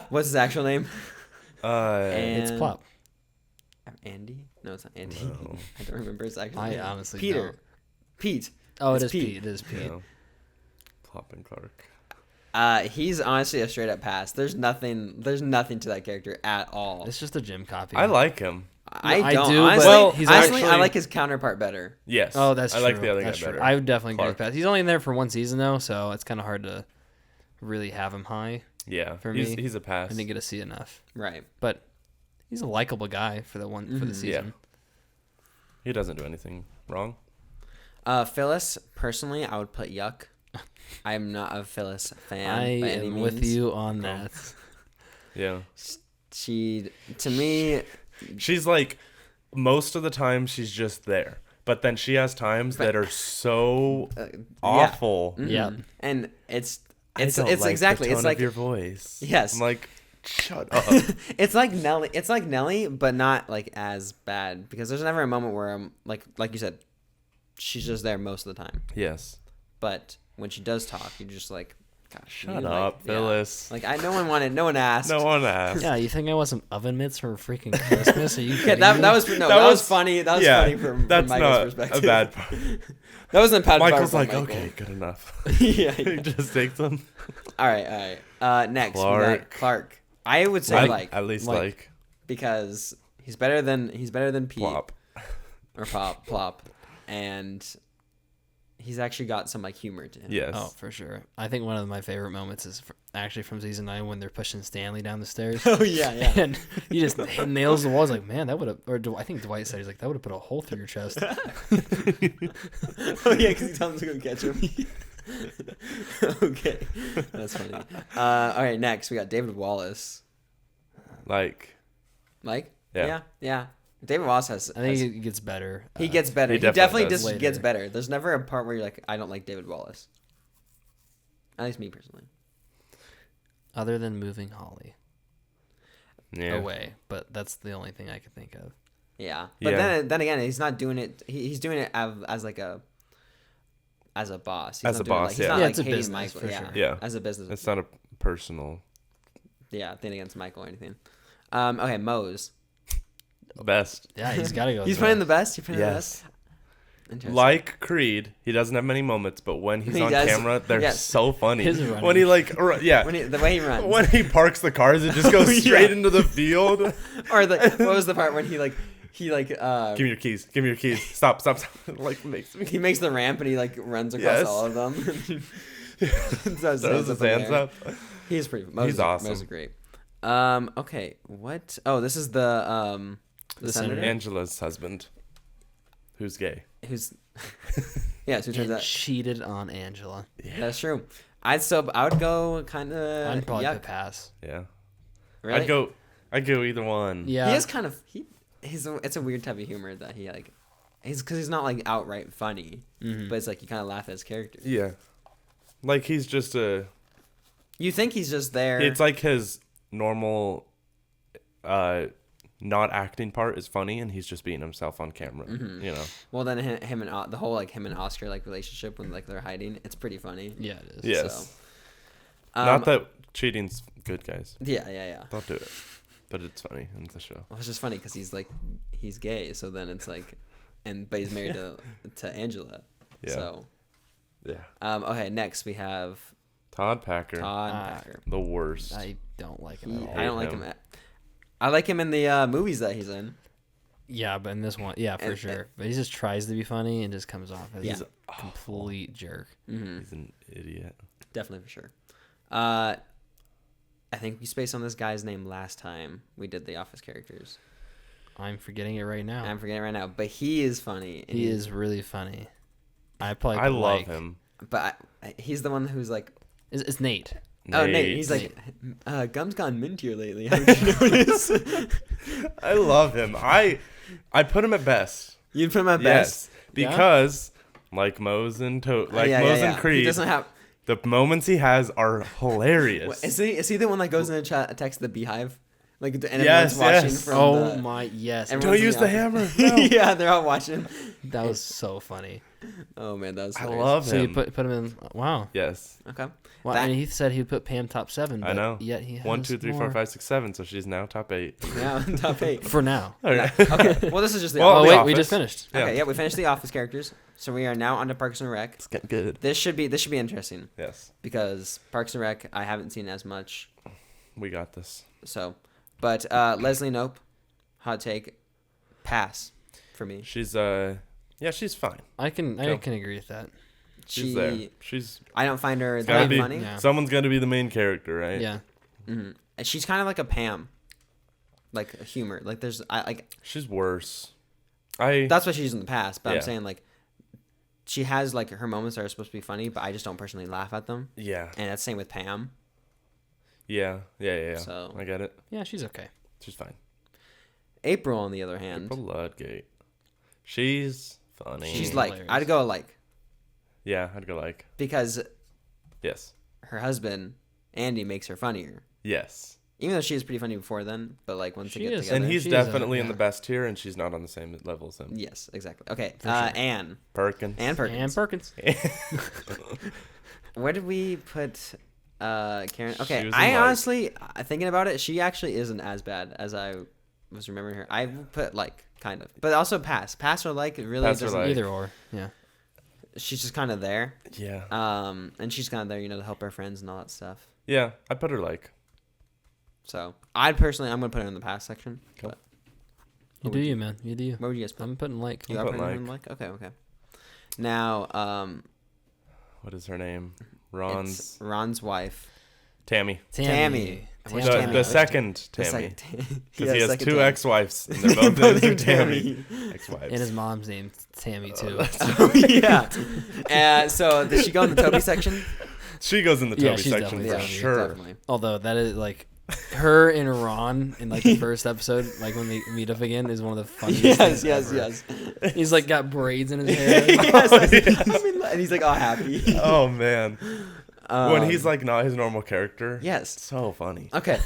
what's his actual name? It's And- Plop. Andy? No, it's not Andy. No. I don't remember his actual I name. honestly Peter. don't. Pete. Oh, It's it is Pete. Pete. It is Pete. Yeah. Plop and Clark. He's honestly a straight up pass. There's nothing to that character at all. It's just a gym copy. I like him. I don't. do, honestly, but Well, he's honestly, I actually- like his counterpart better. Yes. Oh, that's I true. like the other That's guy true. better. I would definitely agree Clark. with pass. He's only in there for one season though, so it's kind of hard to really have him high. Yeah. For he's, me, he's a pass. I didn't get to see enough, Right. but he's a likable guy for the for the season. He doesn't do anything wrong. Phyllis, personally, I would put yuck. I'm not a Phyllis fan I by any am means. with you on that. Yeah. She, to me, She's like, most of the time she's just there. But then she has times that are so awful. Mhm. Yeah. And it's I don't like exactly the tone it's like of your voice. Yes. I'm like, shut up. it's like Nelly, but not like as bad, because there's never a moment where I'm like you said, she's just there most of the time. Yes. But when she does talk, you're just like, Gosh, Shut up, Phyllis. Like no one asked. No one asked. Yeah, you think I want some oven mitts for freaking Christmas? Are you Yeah, kidding that me? was that was funny. That was funny from that's Michael's not perspective. a bad part. That wasn't a bad part. Michael's like, Michael. okay, good enough. yeah. He just takes them. All right. Next, we got Clark. I would say at least like because he's better than Pete Plop. or Plop, and he's actually got some like humor to him. Yes. Oh, for sure. I think one of my favorite moments is actually from season 9 when they're pushing Stanley down the stairs. Oh yeah. And he just nails the wall. He's like, man, that would have. Or I think Dwight said, he's like, that would have put a hole through your chest. Oh yeah, because he tells him to go catch him. Okay, that's funny. All right, next we got David Wallace. Like. Yeah. David Wallace has. I think he gets better. He gets better. He He definitely does. just gets better. There's never a part where you're like, I don't like David Wallace. At least me personally. Other than moving Holly Yeah. away, but that's the only thing I could think of. Yeah, but then again, he's not doing it. He's doing it as like a boss. He's As not a doing boss, He's yeah. not Yeah, like it's a hating business, Michael. for Yeah, sure. Yeah. as a business. It's not a personal. Yeah, thing against Michael or anything. Okay, Mose. Best. Yeah, he's got to go. He's there. playing the best. He's playing the Yes. best. Interesting. Like Creed, he doesn't have many moments, but when he's He on does. camera, they're Yes. so funny. His running. When he yeah. the way he runs. When he parks the cars, it just goes Oh, yeah. straight into the field. Or what was the part when he Give me your keys. Give me your keys. Stop. Like makes me. he makes the ramp and he like runs across Yes. all of them. Throws Throws his hands there. up. He's pretty. He's awesome. Mose is great. Okay. What? Oh, this is the senator. Angela's husband, who's gay. Who's? Yeah. So it turns And out cheated on Angela. that's true. I would go kind of. I'd probably put pass. Yeah. Really? I'd go either one. Yeah. He is kind of it's a weird type of humor that he like. Because he's not like outright funny, but it's like you kind of laugh at his character. Yeah. Like he's just a. You think he's just there. It's like his normal, not acting part is funny, and he's just being himself on camera. Mm-hmm. You know. Well, then him and the whole like him and Oscar like relationship when like they're hiding, it's pretty funny. Yeah, it is. Yes. So, Not that cheating's good, guys. Yeah. Don't do it. But it's funny in the show. Well, it's just funny because he's gay, so then it's like, but he's married to Angela. Yeah. So. Yeah. Okay. Next we have Todd Packer. Todd Packer. The worst. I don't like him at all. I don't like him. him. I like him in the movies that he's in. Yeah, but in this one, yeah, for sure. But he just tries to be funny and just comes off as a complete jerk. Mm-hmm. He's an idiot. Definitely for sure. I think we spaced on this guy's name last time we did the Office characters. I'm forgetting it right now. I'm forgetting it right now, but he is funny. He is really funny. I probably I put, love like, him. But he's the one who's like, It's Nate. oh, Nate. He's like, gum's gone mintier lately. Haven't you noticed? I love him. I put him at best. You'd put him at best. Yes, because like Mose and and Creed, He doesn't have. the moments he has are hilarious. Is he the one that goes in and texts the Beehive? Like, and Yes, everyone's watching yes. from Oh my, yes. everyone's Don't use in the office. hammer. No. Yeah, they're all watching. That was so funny. Oh man, that was. I hilarious. love So you him. put him in. Wow. Yes, Okay. Well, That- I mean, he said he'd put Pam top 7. I But know. Yet he has 1, 2, 3, 4, more. 5, 6, 7. So she's now top 8. Yeah, top 8. For now. Okay. Okay. Well, this is just the. Well, Oh Office. The wait, we Office. just finished. Yeah. Okay. Yeah, we finished the Office characters, so we are now on to Parks and Rec. It's getting good. This should be interesting Yes, because Parks and Rec I haven't seen as much. we got this. So, but Leslie Knope, hot take, pass for me. She's she's fine. I can agree with that. She's there. She's I don't find her gotta that be funny. Yeah. someone's got to be the main character, right? Yeah. And she's kind of like a Pam, like a humor. Like She's worse. that's what she's in the past. But Yeah. I'm saying like, she has like her moments that are supposed to be funny, but I just don't personally laugh at them. Yeah. And that's the same with Pam. Yeah. So- I get it. Yeah, she's okay. She's fine. April, on the other hand, Bloodgate. She's funny. she's like hilarious. I'd go like Yeah, I'd go like. because Yes. her husband Andy makes her funnier. Yes. Even though she was pretty funny before then, but like once She they get is. together. And he's She's definitely in yeah. the best tier, and she's not on the same level as him. Yes, exactly. Okay, For sure. Anne Perkins. Perkins. And Perkins. Where did we put Karen. Okay, was I in, honestly, thinking about it, she actually isn't as bad as I was remembering her. I put like kind of, but also pass or like. It really Pass or doesn't. like. Either or. Yeah. She's just kind of there. Yeah. And she's kind of there, to help her friends and all that stuff. Yeah, I put her like. So I'm gonna put her in the pass section. Cool. But You do you, man. You do you. where would you guys put? I'm putting like. You I'm are putting putting her in like. Okay. Now, What is her name? it's Ron's wife. Tammy. Tammy. Which The, Tammy? the second The Tammy. second- Because Yeah, he has second two Tammy. ex-wives, and they're both Both named named Tammy. Ex-wives. And his mom's named Tammy too. Oh, yeah. So did she go in the Toby section? She goes in the Yeah, Toby she's section definitely for Toby, sure. Definitely. Although that is like her and Ron in like the first episode, like when they meet up again, is one of the funniest things ever. Yes. He's like got braids in his hair. Yes. yeah. I mean, and he's like all happy. Oh man, when he's Um, like not his normal character. yes. So funny. Okay.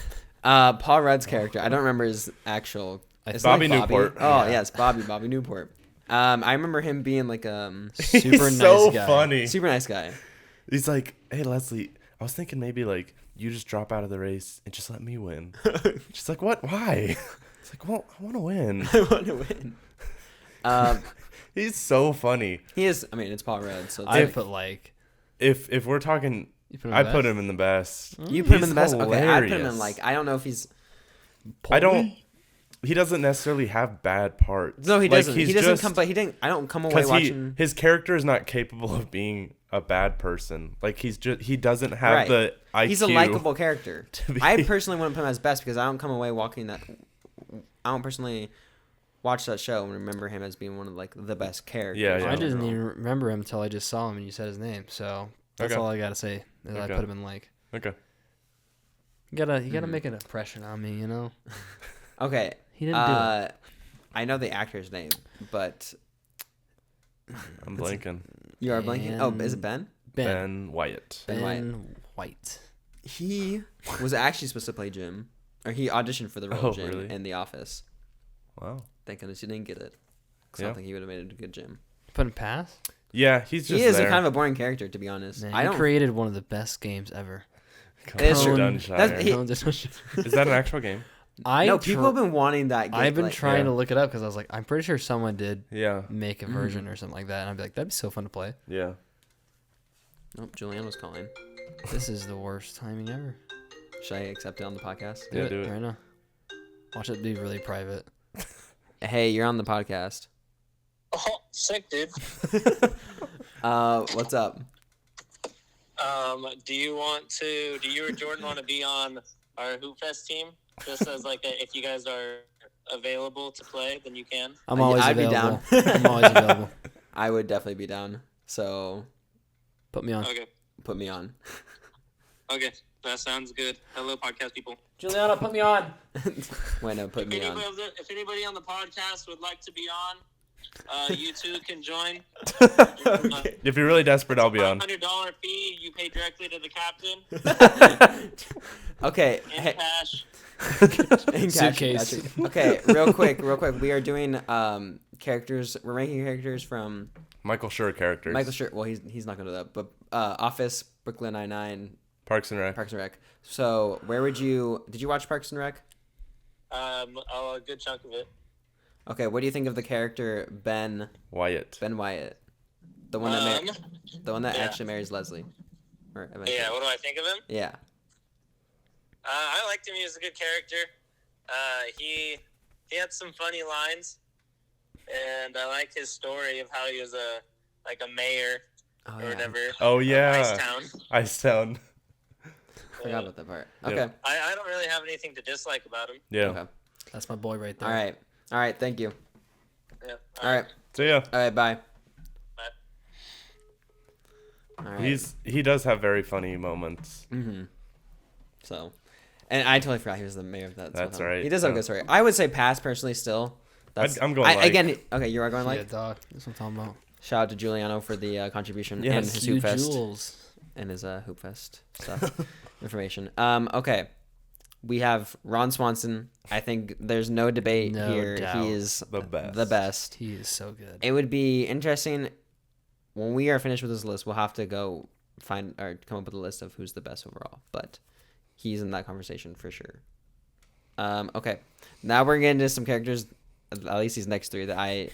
Paul Rudd's character. I don't remember his actual. It's Bobby like Newport. Oh Yeah. yes, Bobby Newport. I remember him being like Super He's nice so guy. funny. super nice guy. He's like, hey Leslie, I was thinking maybe like you just drop out of the race and just let me win. She's like, what? Why? It's like, well, I want to win. I want to win. He's so funny. He is. I mean, it's Paul Rudd. So it's I like, put like. If we're talking, You put him I best? put him in the best. you put him in He's the best. Okay, I put him in hilarious. like. I don't know if he's. I don't. He doesn't necessarily have bad parts. No, he Like, doesn't. he's He doesn't just- come. But he didn't. I don't come away because watching. his character is not capable of being a bad person. Like he doesn't have Right. the IQ. He's a likable character. to be- I personally wouldn't put him as best because I don't come away walking that. I don't personally watch that show and remember him as being one of like the best characters. Yeah, I yeah. didn't even remember him until I just saw him and you said his name. So that's Okay. all I gotta say. Is I Okay. put him in like. Okay. You gotta make an impression on me, you know. Okay. He didn't do it. I know the actor's name, but I'm blanking. you are blanking. Oh, is it Ben? Ben Wyatt. Ben White. He was actually supposed to play Jim, or he auditioned for the role Oh, of Jim really? in The Office. Wow. Thank goodness he didn't get it. 'Cause I Yeah. don't think he would have made it a good Jim. Put him pass. Yeah, he's just He is there. a kind of a boring character, to be honest. Man, I he don't. created one of the best games ever. It's true. Dunshire. That's- he- Is that an actual game? No, people have been wanting that game. I've been like, trying Yeah. to look it up because I was like, I'm pretty sure someone did Yeah. make a version or something like that, and I'd be like, that'd be so fun to play. Yeah. Nope, Julianne was calling. This is the worst timing ever. Should I accept it on the podcast? Yeah, do it. right now. Watch it be really private. Hey, you're on the podcast. Oh, sick, dude. What's up? Do you or Jordan want to be on our Hoop Fest team? Just as like if you guys are available to play, then you can. I'm always I'd be available. down. I'm always available. I would definitely be down. So Put me on. Okay. put me on. Okay. That sounds good. Hello, podcast people. Juliana, put me on. Wait, no, put me on. If anybody on the podcast would like to be on, you two can join. If you're really desperate, I'll be on. $100 fee. You pay directly to the captain Okay. in Hey, cash. in cash, Suitcase. gotcha. Okay, real quick. We are doing characters. We're ranking characters from Michael Schur characters. Michael Schur. Well, he's not gonna do that. But Office, Brooklyn Nine-Nine, Parks and Rec. Parks and Rec. So where would you? Did you watch Parks and Rec? A good chunk of it. Okay, what do you think of the character Ben Wyatt. Wyatt, the one that yeah. actually marries Leslie? Or eventually. Yeah. What do I think of him? Yeah. I liked him. He was a good character. He had some funny lines, and I like his story of how he was a mayor Oh, or yeah. whatever. Oh, of yeah. Icetown. Icetown. Forgot about that part. Yeah. Okay. I don't really have anything to dislike about him. Yeah. Okay. That's my boy right there. All right. Thank you. Yeah. All right. So yeah, All right. Bye. Bye. All right. he does have very funny moments. Mm-hmm. So, and I totally forgot he was the mayor of that. That's somehow. right. He does have a Yeah. good story. I would say pass personally. Still, I'm going like. again. Okay, you are going Yeah, like. dog. That's what I'm talking about. Shout out to Giuliano for the contribution Yes. and his You Hoop Fest jewels. and his Hoop Fest stuff information. Okay, we have Ron Swanson. I think there's no debate No here. doubt. He is The best. The best. He is so good. It would be interesting when we are finished with this list. We'll have to go find or come up with a list of who's the best overall, but he's in that conversation for sure. Okay, now we're getting into some characters. At least these next three that I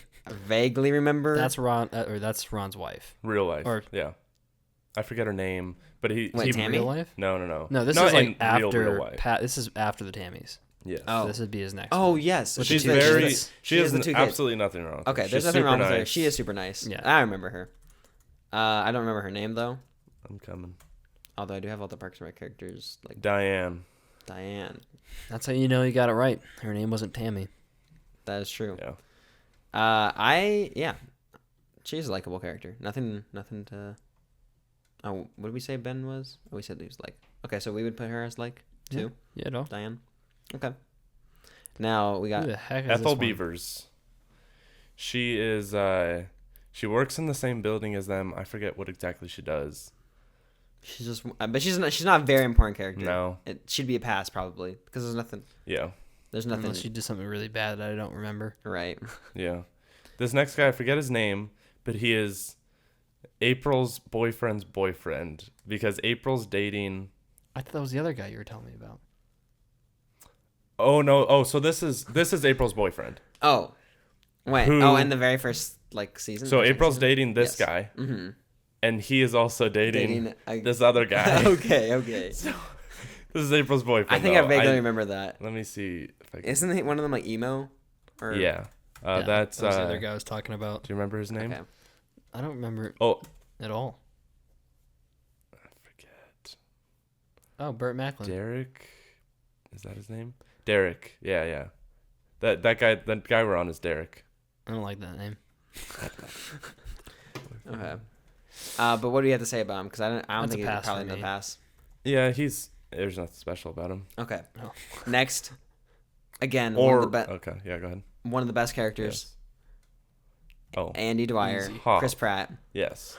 vaguely remember. That's Ron, or that's Ron's wife. Real life. Or yeah, I forget her name, but he. Tammy? Real life? No. No, this Not is like in after. real life. This is after the Tammys. Yes. Oh. So this would be his next. Oh one. yes, so She's the- very. the- She has the two kids. absolutely nothing wrong with her. Okay, She's there's nothing wrong with her. nice. She is super nice. Yeah. I remember her. I don't remember her name though. I'm coming. Although I do have all the Parks and Rec characters like Diane. Diane. That's how you know you got it right. Her name wasn't Tammy. That is true. Yeah. She's a likable character. Nothing to. Oh, what did we say Ben was? Oh, we said he was like. Okay, so we would put her as like two. Yeah, no. Diane. Okay. Now we got Who the heck is Ethel this one? Beavers. She is. She works in the same building as them. I forget what exactly she does. She's just, but she's not a very important character. No. It should be a pass probably because there's nothing. Yeah. There's nothing. Unless she did something really bad that I don't remember. Right. Yeah. This next guy, I forget his name, but he is April's boyfriend's boyfriend because April's dating. I thought that was the other guy you were telling me about. Oh no! Oh, so this is April's boyfriend. Oh. Wait. Who- in the very first like season. So or second April's season? dating this Yes. guy, Mm-hmm. and he is also dating this other guy. Okay. This is April's boyfriend. I think though. I vaguely remember that. Let me see. If I can... Isn't he one of them like emo? Or... Yeah. Yeah, That's. that was the other guy I was talking about. Do you remember his name? Okay. I don't remember Oh, at all. I forget. Oh, Burt Macklin. Derek. Is that his name? Derek. Yeah. That guy we're on is Derek. I don't like that name. Okay. But what do you have to say about him? Because I don't That's think a he's pass probably for in the me. pass. Yeah, there's nothing special about him. Okay. Oh. Next. Again, Okay, yeah, go ahead. one of the best characters. Yes. Oh, Andy Dwyer, Easy. Huh. Chris Pratt. yes.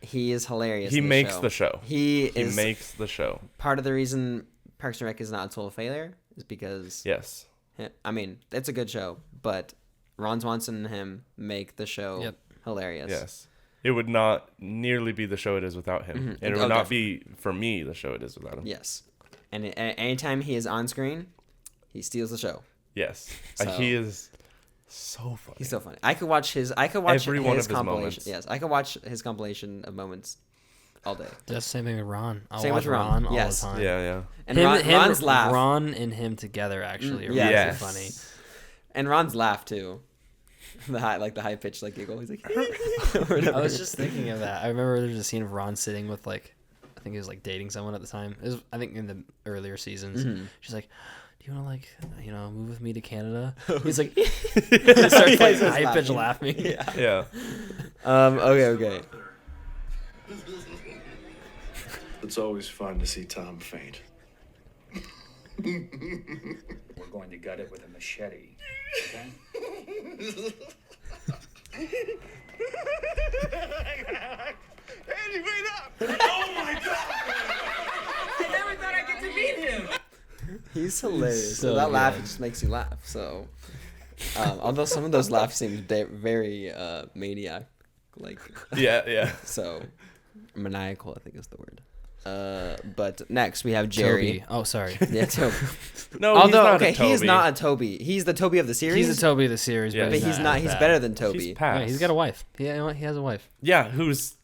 He is hilarious. He in makes show. the show. He is makes the show. part of the reason Parks and Rec is not a total failure is because Yes. I mean it's a good show, but Ron Swanson and him make the show Yep. hilarious. Yes. It would not nearly be the show it is without him. Mhm. And it Oh, would not be, for me, the show it is without him. Yes. And anytime he is on screen, he steals the show. Yes. So- He is so funny. He's so funny. I could watch Every one of his compilation. moments. Yes, I could watch his compilation of moments all day. That's the same thing with Ron. I'll Same watch with Ron, all yes. the time. Yeah. And Ron's laugh. Ron and him together actually are Yeah. really Yes. funny. And Ron's laugh too. The high pitched like giggle. He's like, I was just thinking of that. I remember there's a scene of Ron sitting with like, I think he was like dating someone at the time. It was, I think in the earlier seasons. Mhm. She's like, "Do you want to like, move with me to Canada?" He's like, he starts like high pitched laughing. Yeah. Yeah. Okay. It's always fun to see Tom faint. We're going to gut it with a machete. Okay? Andy, wait up! Oh my god! I never thought I'd get to meet him. He's hilarious. So So that laugh good. just makes you laugh. So, although some of those laughs seem very maniac, like Yeah. so maniacal, I think is the word. But next we have Jerry. Toby. Oh, sorry. Yeah, Toby. No, Although he's not he is not a Toby. He's the Toby of the series. He's a Toby of the series, Yeah. but but he's not. He's bad. better than Toby. He's past. Yeah, he's got a wife. He has a wife. Yeah, who's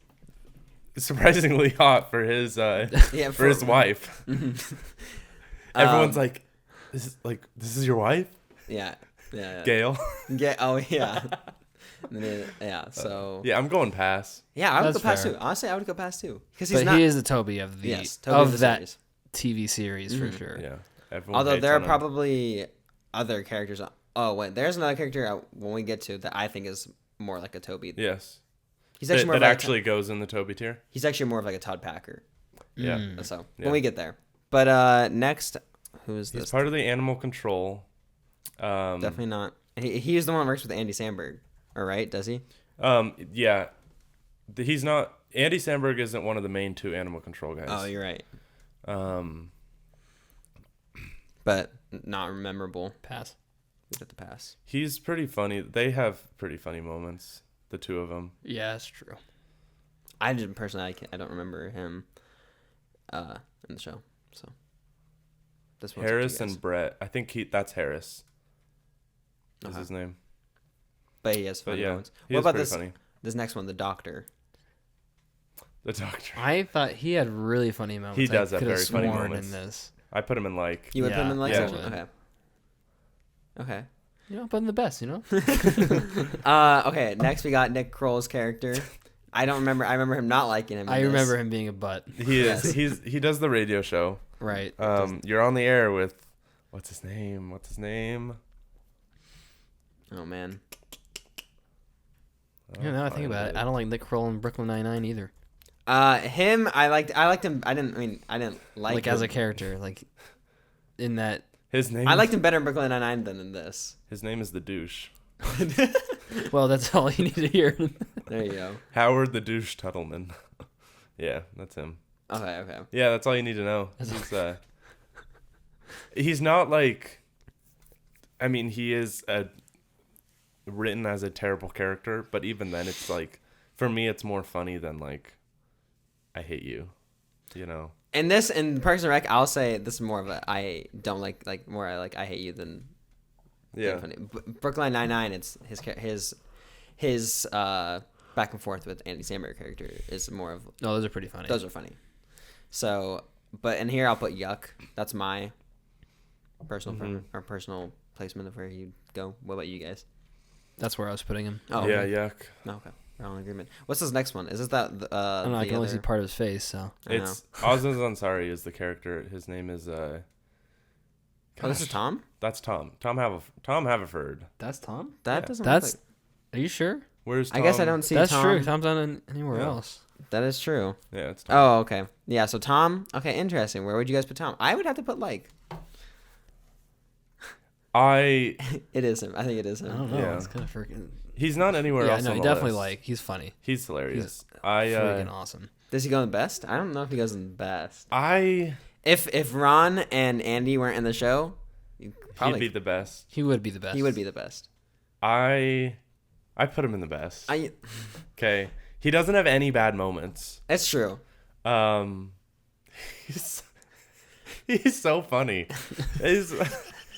surprisingly hot for his Yeah, for his wife. Everyone's Um, like, this is your wife, Yeah. Gail. Yeah. Oh yeah. And then, yeah. So. Yeah, I'm going pass. Yeah, I would That's go past fair. too. Honestly, I would go past too because he's But not. he is the Toby of the Yes, Toby of the that series. TV series for sure. Yeah. Everyone Although hates there are on him. probably other characters. Oh wait, there's another character when we get to that I think is more like a Toby. Yes. He's actually more that of like actually goes in the Toby tier. he's actually more of like a Todd Packer. Yeah. Mm. So Yeah. when we get there, but next, who is He's this? part of the animal control. Definitely not. He's the one that works with Andy Samberg. All right, does he? Yeah. He's not. Andy Samberg isn't one of the main two animal control guys. Oh, you're right. Um. But not memorable. Pass. We have to pass. He's pretty funny. They have pretty funny moments. The two of them. Yeah, that's true. I didn't personally. I don't remember him in the show. So this one's up to you Harris guys. and Brett. I think that's Harris. Is his name? But he has But funny yeah, moments. he What is about pretty this? funny. This next one, the doctor. The doctor. I thought he had really funny moments. He does I have could very funny sworn moments. in this. I put him in like. You would put him in like Yeah. section? Okay. Okay. But in the best, Okay. Next, we got Nick Kroll's character. I don't remember. I remember him not liking him. I remember him being a butt. He is. Yes. He does the radio show. Right. You're on the air with. What's his name? Oh man. Now I think about it, I don't like Nick Kroll in Brooklyn Nine-Nine either. Him. I liked him. I didn't like him. as a character, like in that. His name. I liked him better in Brooklyn Nine-Nine than in this. His name is the douche. Well, that's all you need to hear. There you go. Howard the douche Tuttleman. Yeah, that's him. Okay. Yeah, that's all you need to know. He's not like. I mean, he is written as a terrible character, but even then, it's like, for me, it's more funny than like, I hate you, you know. In Parks and Rec, I'll say this is more of a I don't like more I like I hate you than funny. Brooklyn Nine-Nine, it's his back and forth with Andy Samberg character is more of. No, those are pretty funny. Those are funny. So, but in here I'll put Yuck. That's my personal personal placement of where you go. What about you guys? That's where I was putting him. Oh, yeah, okay. yuck. No, okay. We're all in agreement. What's this next one? Is this that? I don't know. I can only see part of his face, so. It's Aziz Ansari is the character. His name is. Oh, this is Tom. That's Tom. Tom Haverford. That's Tom. That doesn't. That's. Look Are you sure? Where's Tom? I guess I don't see. That's Tom. true. Tom's not anywhere Yeah. else. That is true. Yeah, it's Tom. Oh, okay. Yeah, so Tom. Okay, interesting. Where would you guys put Tom? I would have to put like. It is him. I think it is I him. don't know. Yeah. It's kind of freaking. He's not anywhere Yeah, else. no, on he the definitely list. he's funny. He's hilarious. Freaking awesome. Does he go in the best? I don't know if he goes in the best. If If Ron and Andy weren't in the show, he'd probably be the best. He would be the best. he would be the best. I put him in the best. Okay. He doesn't have any bad moments. It's true. He's so funny.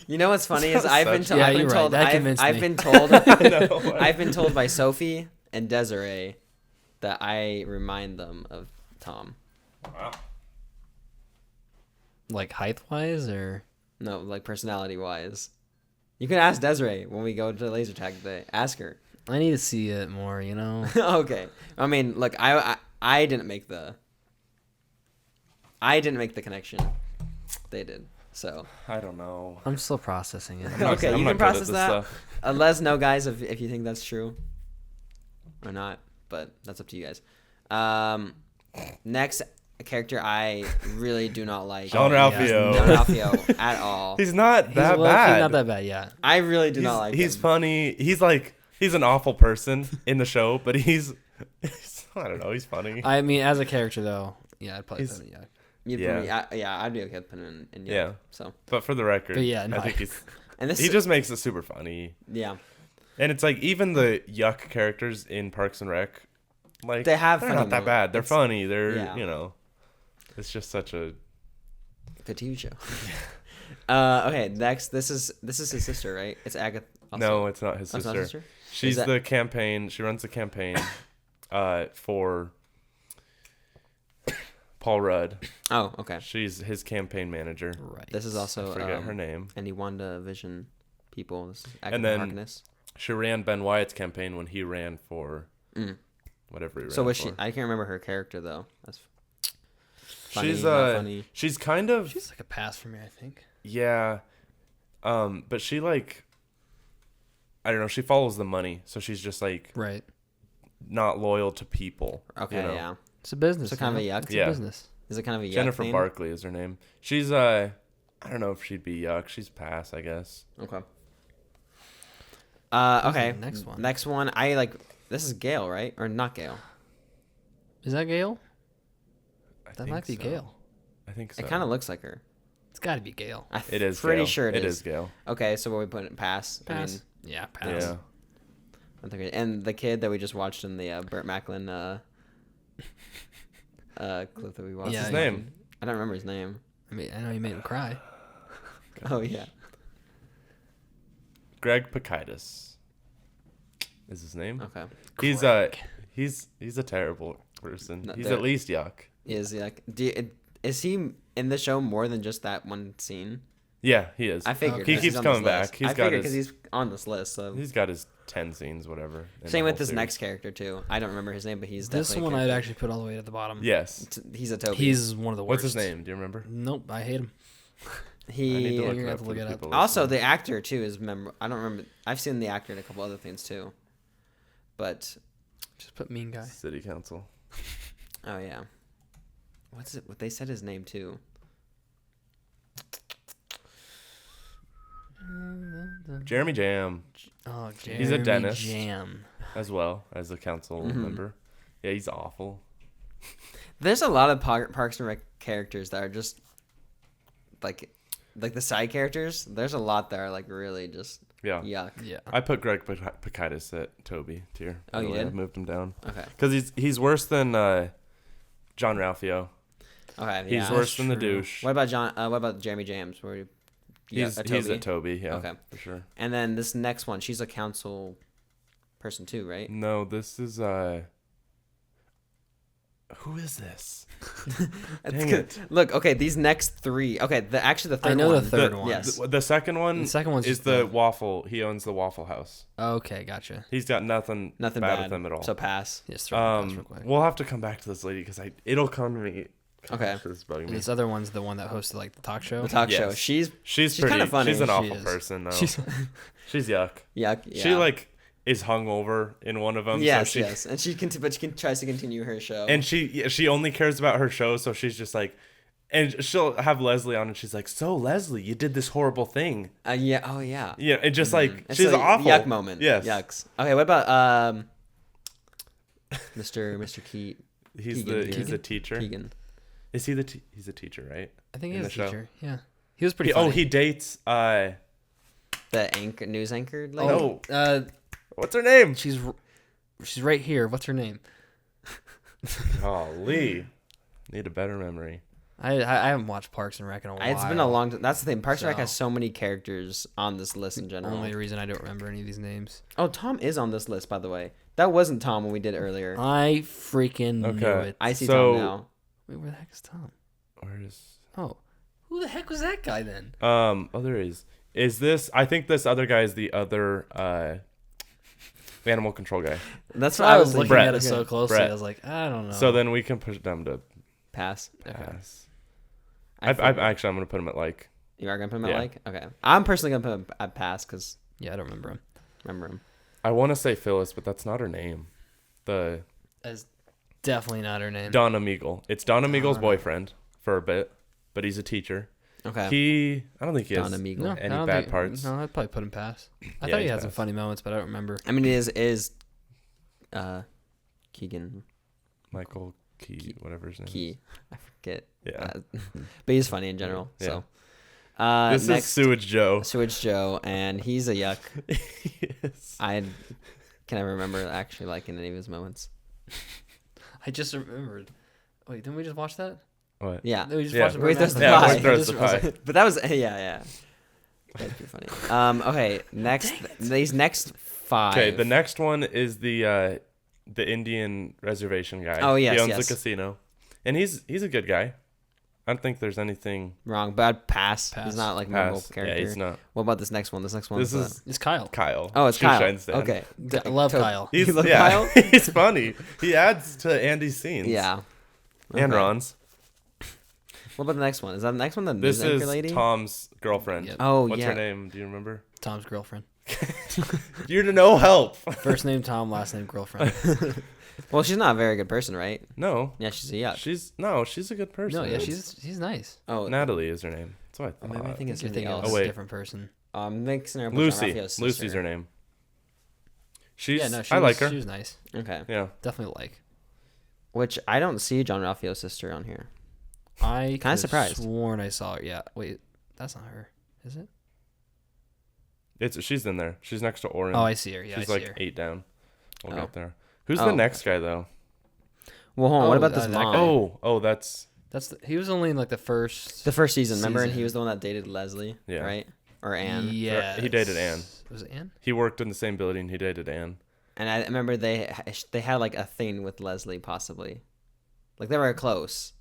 You know what's funny is So I've been such- Yeah, I've been you're right. told That I've, convinced I've me. been told know. I've been told by Sophie and Desiree that I remind them of Tom. Wow. Like height wise, or No, like personality wise. You can ask Desiree when we go to laser tag today. Ask her. I need to see it more. Okay. I mean, look, I didn't make the connection. They did. So I don't know. I'm still processing it. okay, I'm you not can good at process this that. stuff. Let us know, guys, if you think that's true or not. But that's up to you guys. Next character I really do not like. John Ralphio. John Ralphio at all. He's not that He's bad. not that bad, yeah. I really do not like He's him. funny. He's an awful person in the show, but he's I don't know. He's funny. I mean, as a character though, yeah, I'd probably put it, yeah. You'd Yeah. put me, I'd be okay with putting him in. Yeah. So. But for the record, But yeah, no, I think he's And this he just makes it super funny. yeah. And it's like even the yuck characters in Parks and Rec, like They're not funny that moments. bad. They're It's- funny. They're yeah. It's just such a Good TV show. Okay, next. This is his sister, right? It's Agatha. Also. no. It's not his Oh, it's sister. not his sister? She's Is that- the campaign. She runs the campaign for Paul Rudd. Oh, okay. She's his campaign manager. Right. This is I also forget her name. Any WandaVision people. This is Agatha And then- Harkness. She ran Ben Wyatt's campaign when he ran for Mm. whatever he ran So was for. she? I can't remember her character though. That's funny, She's not funny. she's kind of She's like a pass for me, I think. yeah, but she like I don't know. She follows the money, so she's just like Right. not loyal to people. Okay, you know? yeah. It's a business. So kind of a yuck. It's Yeah. a business. Is it kind of a yuck Jennifer theme? Barkley is her name. She's I don't know if she'd be yuck. She's pass, I guess. Okay. Who's Okay. the next one? Next one. I like. This is Gail, right? Or not Gail? Is that Gail? I That think might be so. Gail. I think so. It kind of looks like her. It's got to be Gail. It is. Pretty Gail. sure it is Gail. Okay, so what we put in pass. Pass. Yeah, pass. Yeah. I think and the kid that we just watched in the Burt Macklin clip that we watched. What's his name? I don't remember his name. I mean, I know you made him cry. Oh yeah. Greg Pakaitis is his name. Okay. He's a terrible person. No, He's there- at least yuck. Is he like? Is he in the show more than just that one scene? Yeah, he is. I figured. Okay. He 'cause keeps he's on this coming back. list. He's I got figured his. because he's on this list. So He's got his 10 scenes, whatever. in same the with whole this series. next character too. I don't remember his name, but he's This definitely. one a I'd character. actually put all the way at the bottom. Yes. He's a Toby. He's one of the worst. What's his name? Do you remember? Nope, I hate him. I need He to look You're it gonna up have to for look the it up. people also listening. the actor too is memorable. I don't remember. I've seen the actor in a couple other things too, but Just put mean guy. City Council. oh yeah, what's it? What they said his name too. Jeremy Jam Oh, Jeremy He's a dentist. Jam. as well as a council Mhm. member. Yeah, he's awful. There's a lot of Parks and Rec characters that are just like the side characters. There's a lot that are like really just Yeah. yuck. Yeah. I put Greg Pakaitis at Toby tier. Oh, by the you way. did? I moved him down Okay. because he's worse than John Ralphio. Okay. He's Yeah. worse than the true. douche. What about John? What about Jeremy James? Where He's at Toby. Yeah. Okay. For sure. And then this next one, she's a council person too, right? No, this is who is this? That's Dang good. it. Look, okay, these next three. Okay, actually the third I know one. the third one. Yes. The second one. The second one's is just the waffle. He owns the Waffle House. Okay, gotcha. He's got nothing Nothing bad bad with him at all. So pass. Just throw it real quick. We'll have to come back to this lady because it'll come to me. Okay. This is bugging And me. this other one's the one that hosted like the talk show. The talk show. Yes. She's She's kinda pretty funny. She's an She awful is. person though. She's She's yuck. yuck. Yeah. She like is hungover in one of them. Yes, so she, yes, and but she tries to continue her show. And she only cares about her show, so she's just like, and she'll have Leslie on, and she's like, "So Leslie, you did this horrible thing." yeah. Oh yeah. Yeah, and just like It's she's a awful. Yuck moment. Yes. Yucks. Okay. What about Mr. He's Keegan. a teacher. Keegan? Is he he's a teacher, right? I think in he's the a show. teacher. Yeah. He was pretty funny. He dates The news anchor lady. no. What's her name? she's right here. What's her name? Golly. Need a better memory. I haven't watched Parks and Rec in a while. It's been a long time. That's the thing. Parks and Rec So- has so many characters on this list in general. Only reason I don't remember any of these names. Oh, Tom is on this list, by the way. That wasn't Tom when we did it earlier. I freaking knew Okay. it. I see so- Tom now. Wait, where the heck is Tom? Where is Oh, who the heck was that guy then? there is. Is this I think this other guy is the other animal control guy. That's So what I I was was looking thinking. at it so closely. Brett. I was like, I don't know. So then we can push them to Pass. pass. I I'm gonna put him at like You are gonna put him at Yeah. like? Okay. I'm personally gonna put him at pass because yeah, I don't remember him. remember him. I want to say Phyllis, but that's not her name. That's definitely not her name. Donna Meagle. It's Donna Meagle's Donna. boyfriend for a bit, but he's a teacher. Okay. I don't think he has. Donna Meagle. No, Any I don't bad think- parts? No, I'd probably put him past. I Yeah, thought he he's had some past. funny moments, but I don't remember. I mean, it is Keegan Michael whatever his name Key. I forget. is. Yeah. But he's funny in general. Yeah. So. This Next, is Sewage Joe. Sewage Joe, and he's a yuck. Yes. I can never remember actually liking any of his moments. I just remembered. Wait, didn't we just watch that? What? Yeah. No, we just Yeah. watched the Where he Burn throws the Master. pie. Where he throws Just- the I was pie. like, But that was yeah. That'd be funny. Okay, next these next five. Okay, the next one is the Indian reservation guy. Oh, yes, he owns yes. the casino, and he's a good guy. I don't think there's anything Wrong, but I'd pass. Pass. He's not like a memorable past. character. Yeah, he's not. What about this next one? This next one. This is It's Kyle. Kyle. Oh, it's Shoe Kyle. Shine Stand. Okay. I love Kyle. He's You love yeah, Kyle? he's funny. He adds to Andy's scenes. Yeah. And Okay. Ron's. What about the next one? Is that the next one? The This news anchor is lady? Tom's girlfriend. Yep. Oh, What's yeah. her name? Do you remember? Tom's girlfriend. You're to no help. First name Tom, last name girlfriend. Well, she's not a very good person, right? No. Yeah, she's a yuck. She's a good person. No, yeah, she's nice. Oh, Natalie is her name. That's what I oh, thought. maybe I think it's You're something thinking of else. Oh, wait. a different person. Mixing her up with John Lucy. Ralphio's Lucy's sister. her name. She's Yeah, no, I like her. She was nice. Okay. Yeah. Definitely like. Which I don't see John Ralphio's sister on here. I Kinda could've surprised. Sworn I saw her. Yeah. Wait, that's not her, is it? She's in there. She's next to Oren. Oh, I see her. Yeah, She's I see like her. 8 down. We'll Oh. get there. Who's Oh. the next guy though? Well, hold on. What about this that mom? guy. That's He was only in like the first season, remember? And he was the one that dated Leslie, Yeah. right? Or Anne. Yeah, he dated Anne. Was it Anne? He worked in the same building. He dated Anne. And I remember they had like a thing with Leslie, possibly. Like they were close.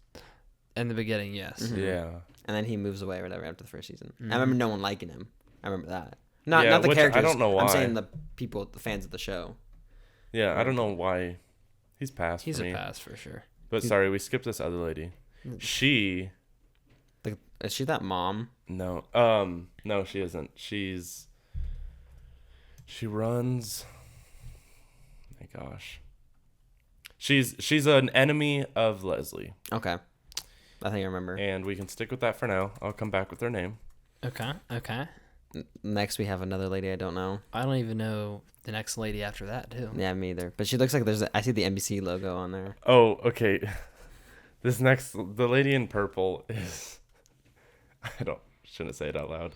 In the beginning, yes. Mhm. Yeah. And then he moves away or whatever after the first season. Mhm. I remember no one liking him. I remember that. Yeah, Not the which characters. I don't know why. I'm saying the people, the fans of the show. Yeah, I don't know why. He's passed He's for a me. pass for sure. But sorry, we skipped this other lady. She Is she that mom? no, no, she isn't. She runs. My gosh. She's an enemy of Leslie, Okay. I think I remember. and we can stick with that for now. I'll come back with her name. Okay. Next, we have another lady I don't know. I don't even know the next lady after that too. Yeah, me either. But she looks like I see the NBC logo on there. Oh, okay. The lady in purple is. Shouldn't say it out loud.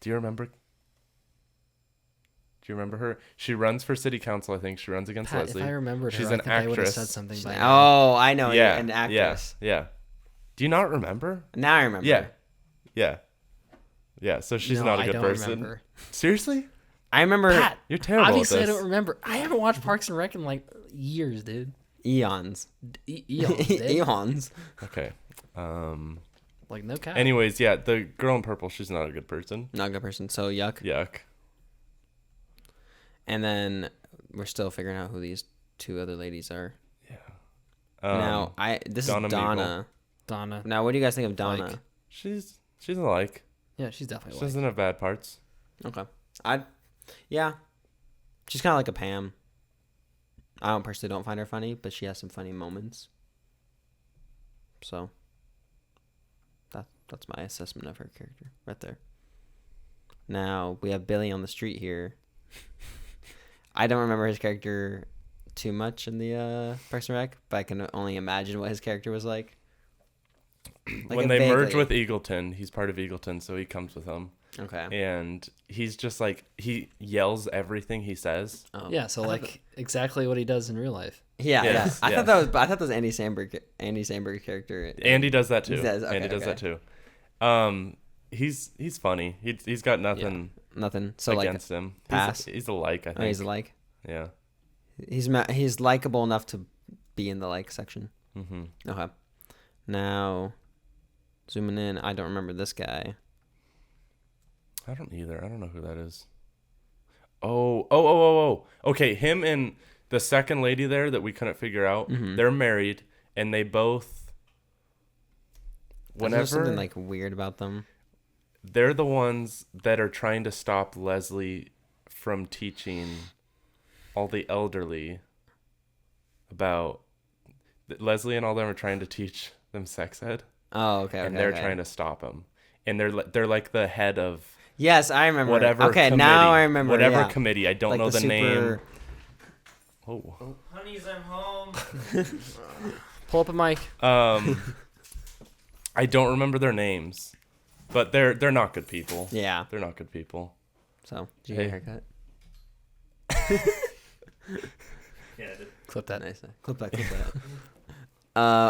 Do you remember? Do you remember her? She runs for city council. I think she runs against Pat, Leslie. if I remembered her, She's I an think I would have said actress. something by now. Oh, I know. Yeah, An actress. Yeah. Do you not remember? Now I remember. Yeah. So she's No, not a I good don't person. remember. Seriously? I remember Pat, You're terrible obviously at I this. don't remember. I haven't watched Parks and Rec in like years, dude. eons. Eons, dude. Eons. Okay. Like no cap. Anyways, yeah, the girl in purple, she's not a good person. Not a good person. So yuck. Yuck. And then we're still figuring out who these two other ladies are. Yeah. Now this Donna is Donna. Donna. Now what do you guys think of Donna? Like- She's alike. Yeah, she's definitely She white. doesn't have bad parts. Okay. Yeah. She's kind of like a Pam. I personally don't find her funny, but she has some funny moments. So that's my assessment of her character right there. Now we have Billy on the street here. I don't remember his character too much in the Parks and Rec, but I can only imagine what his character was like. When they merge with Eagleton, he's part of Eagleton, so he comes with them. Okay. And he's just like, he yells everything he says. Oh. Yeah, so like exactly what he does in real life. Yeah, Yes, yeah. yeah. I thought that was Andy Samberg character. Andy does that too. He does, okay, Andy does okay. that too. He's funny. He's got nothing Nothing. So against him. pass. He's a like, I think. Oh, he's like. Yeah. He's likable enough to be in the like section. Mm-hmm. Okay. Now, zooming in, I don't remember this guy. I don't either. I don't know who that is. Oh. Okay, him and the second lady there that we couldn't figure out, Mhm. they're married, and they both, There's something whenever, like weird about them. they're the ones that are trying to stop Leslie from teaching all the elderly about, Leslie and all them are trying to teach them sex ed, Oh, okay. and they're trying to stop them. And they're like the head of Yes, I remember. whatever Okay, committee, now I remember. whatever yeah. committee. I don't Like know the name. super- Oh. Honeys, I'm home. Pull up a mic. I don't remember their names, but they're not good people. Yeah. They're not good people. So, did you get a Hey. haircut? Yeah, the- Clip that. Nice. Clip that.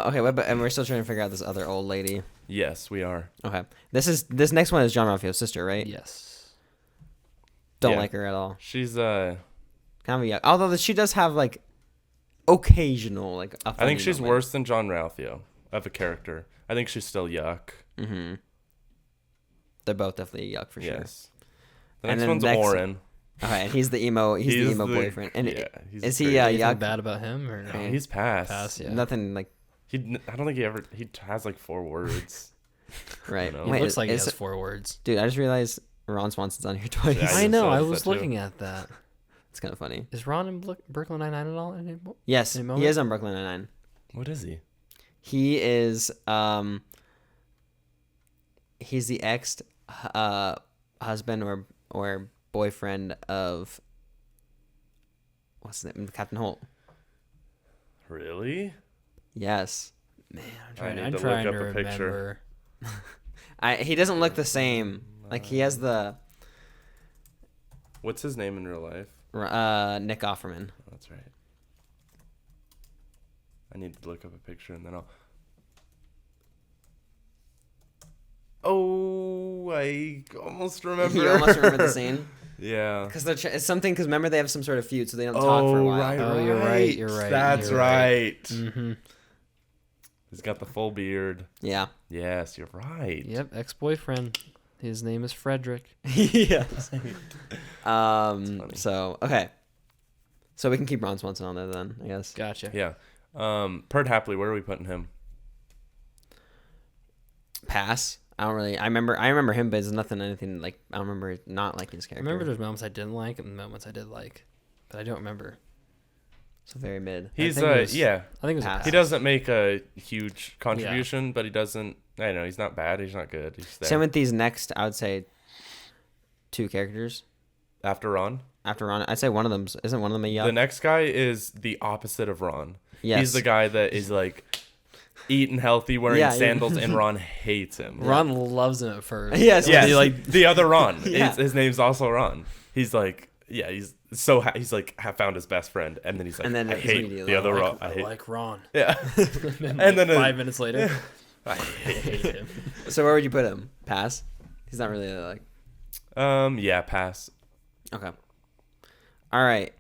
Okay, but and we're still trying to figure out this other old lady. Yes, we are. Okay. This next one is John Ralphio's sister, right? Yes. Don't Yeah. like her at all. She's Kind of yuck. Although she does have like occasional like. A I think funny she's moment. worse than John Ralphio of a character. I think she's still yuck. Mm-hmm. They're both definitely yuck for sure. Yes. The And next then one's next- Oren. Okay, and he's the emo. He's the emo boyfriend. And he's is he crazy. yuck? Anything bad about him or no? Okay. He's passed. Pass, yeah. Nothing like I don't think he has like 4 words. right. know. He Wait, looks like he is- has 4 words. Dude, I just realized Ron Swanson's on here twice. Yeah, I know. I noticed was that too. looking at that. It's kind of funny. Is Ron in Brooklyn Nine-Nine at all anymore? Yes, Any he moment? is on Brooklyn Nine-Nine. What is he? He is he's the ex husband or boyfriend of what's his name? Captain Holt. Really? Yes. Man, I need I'm to trying look to up a picture. remember. He doesn't look the same. Like he has the What's his name in real life? Nick Offerman. Oh, that's right. need to look up a picture and then I'll. Oh, I almost remember. You almost remember the scene? Yeah. Because it's something. Because remember, they have some sort of feud, so they don't talk for a while. Right, Oh, you're right. That's you're right. Mm-hmm. He's got the full beard. Yeah. Yes, you're right. Yep, ex-boyfriend. His name is Frederick. Yes. So okay. So we can keep Ron Swanson on there then, I guess. Gotcha. Yeah. Perd Hapley, where are we putting him? Pass. I don't really. I remember him, but it's anything like. I don't remember not liking his I character. remember there's moments I didn't like and moments I did like, but I don't remember. So very mid. He's I think it was a Pass. pass. He doesn't make a huge contribution, but he doesn't. I know he's not bad. He's not good. He's there. Same with these next. I would say 2 characters After Ron, after Ron. I'd say one of them isn't one of them a yuck. the next guy is the opposite of Ron. Yes. He's the guy that is like eating healthy, wearing Yeah, sandals, and Ron hates him. Ron loves him at first. Yes. Yeah, Yes. like the other Ron. Yeah. His name's also Ron. He's like, yeah, he's so he's like found his best friend, and then he's like, And then I it's hate immediately the other like, Ron. I like Ron. Yeah, And And then 5 minutes later, I I hate him. So where would you put him? Pass. He's not really like. yeah, pass. Okay. All right.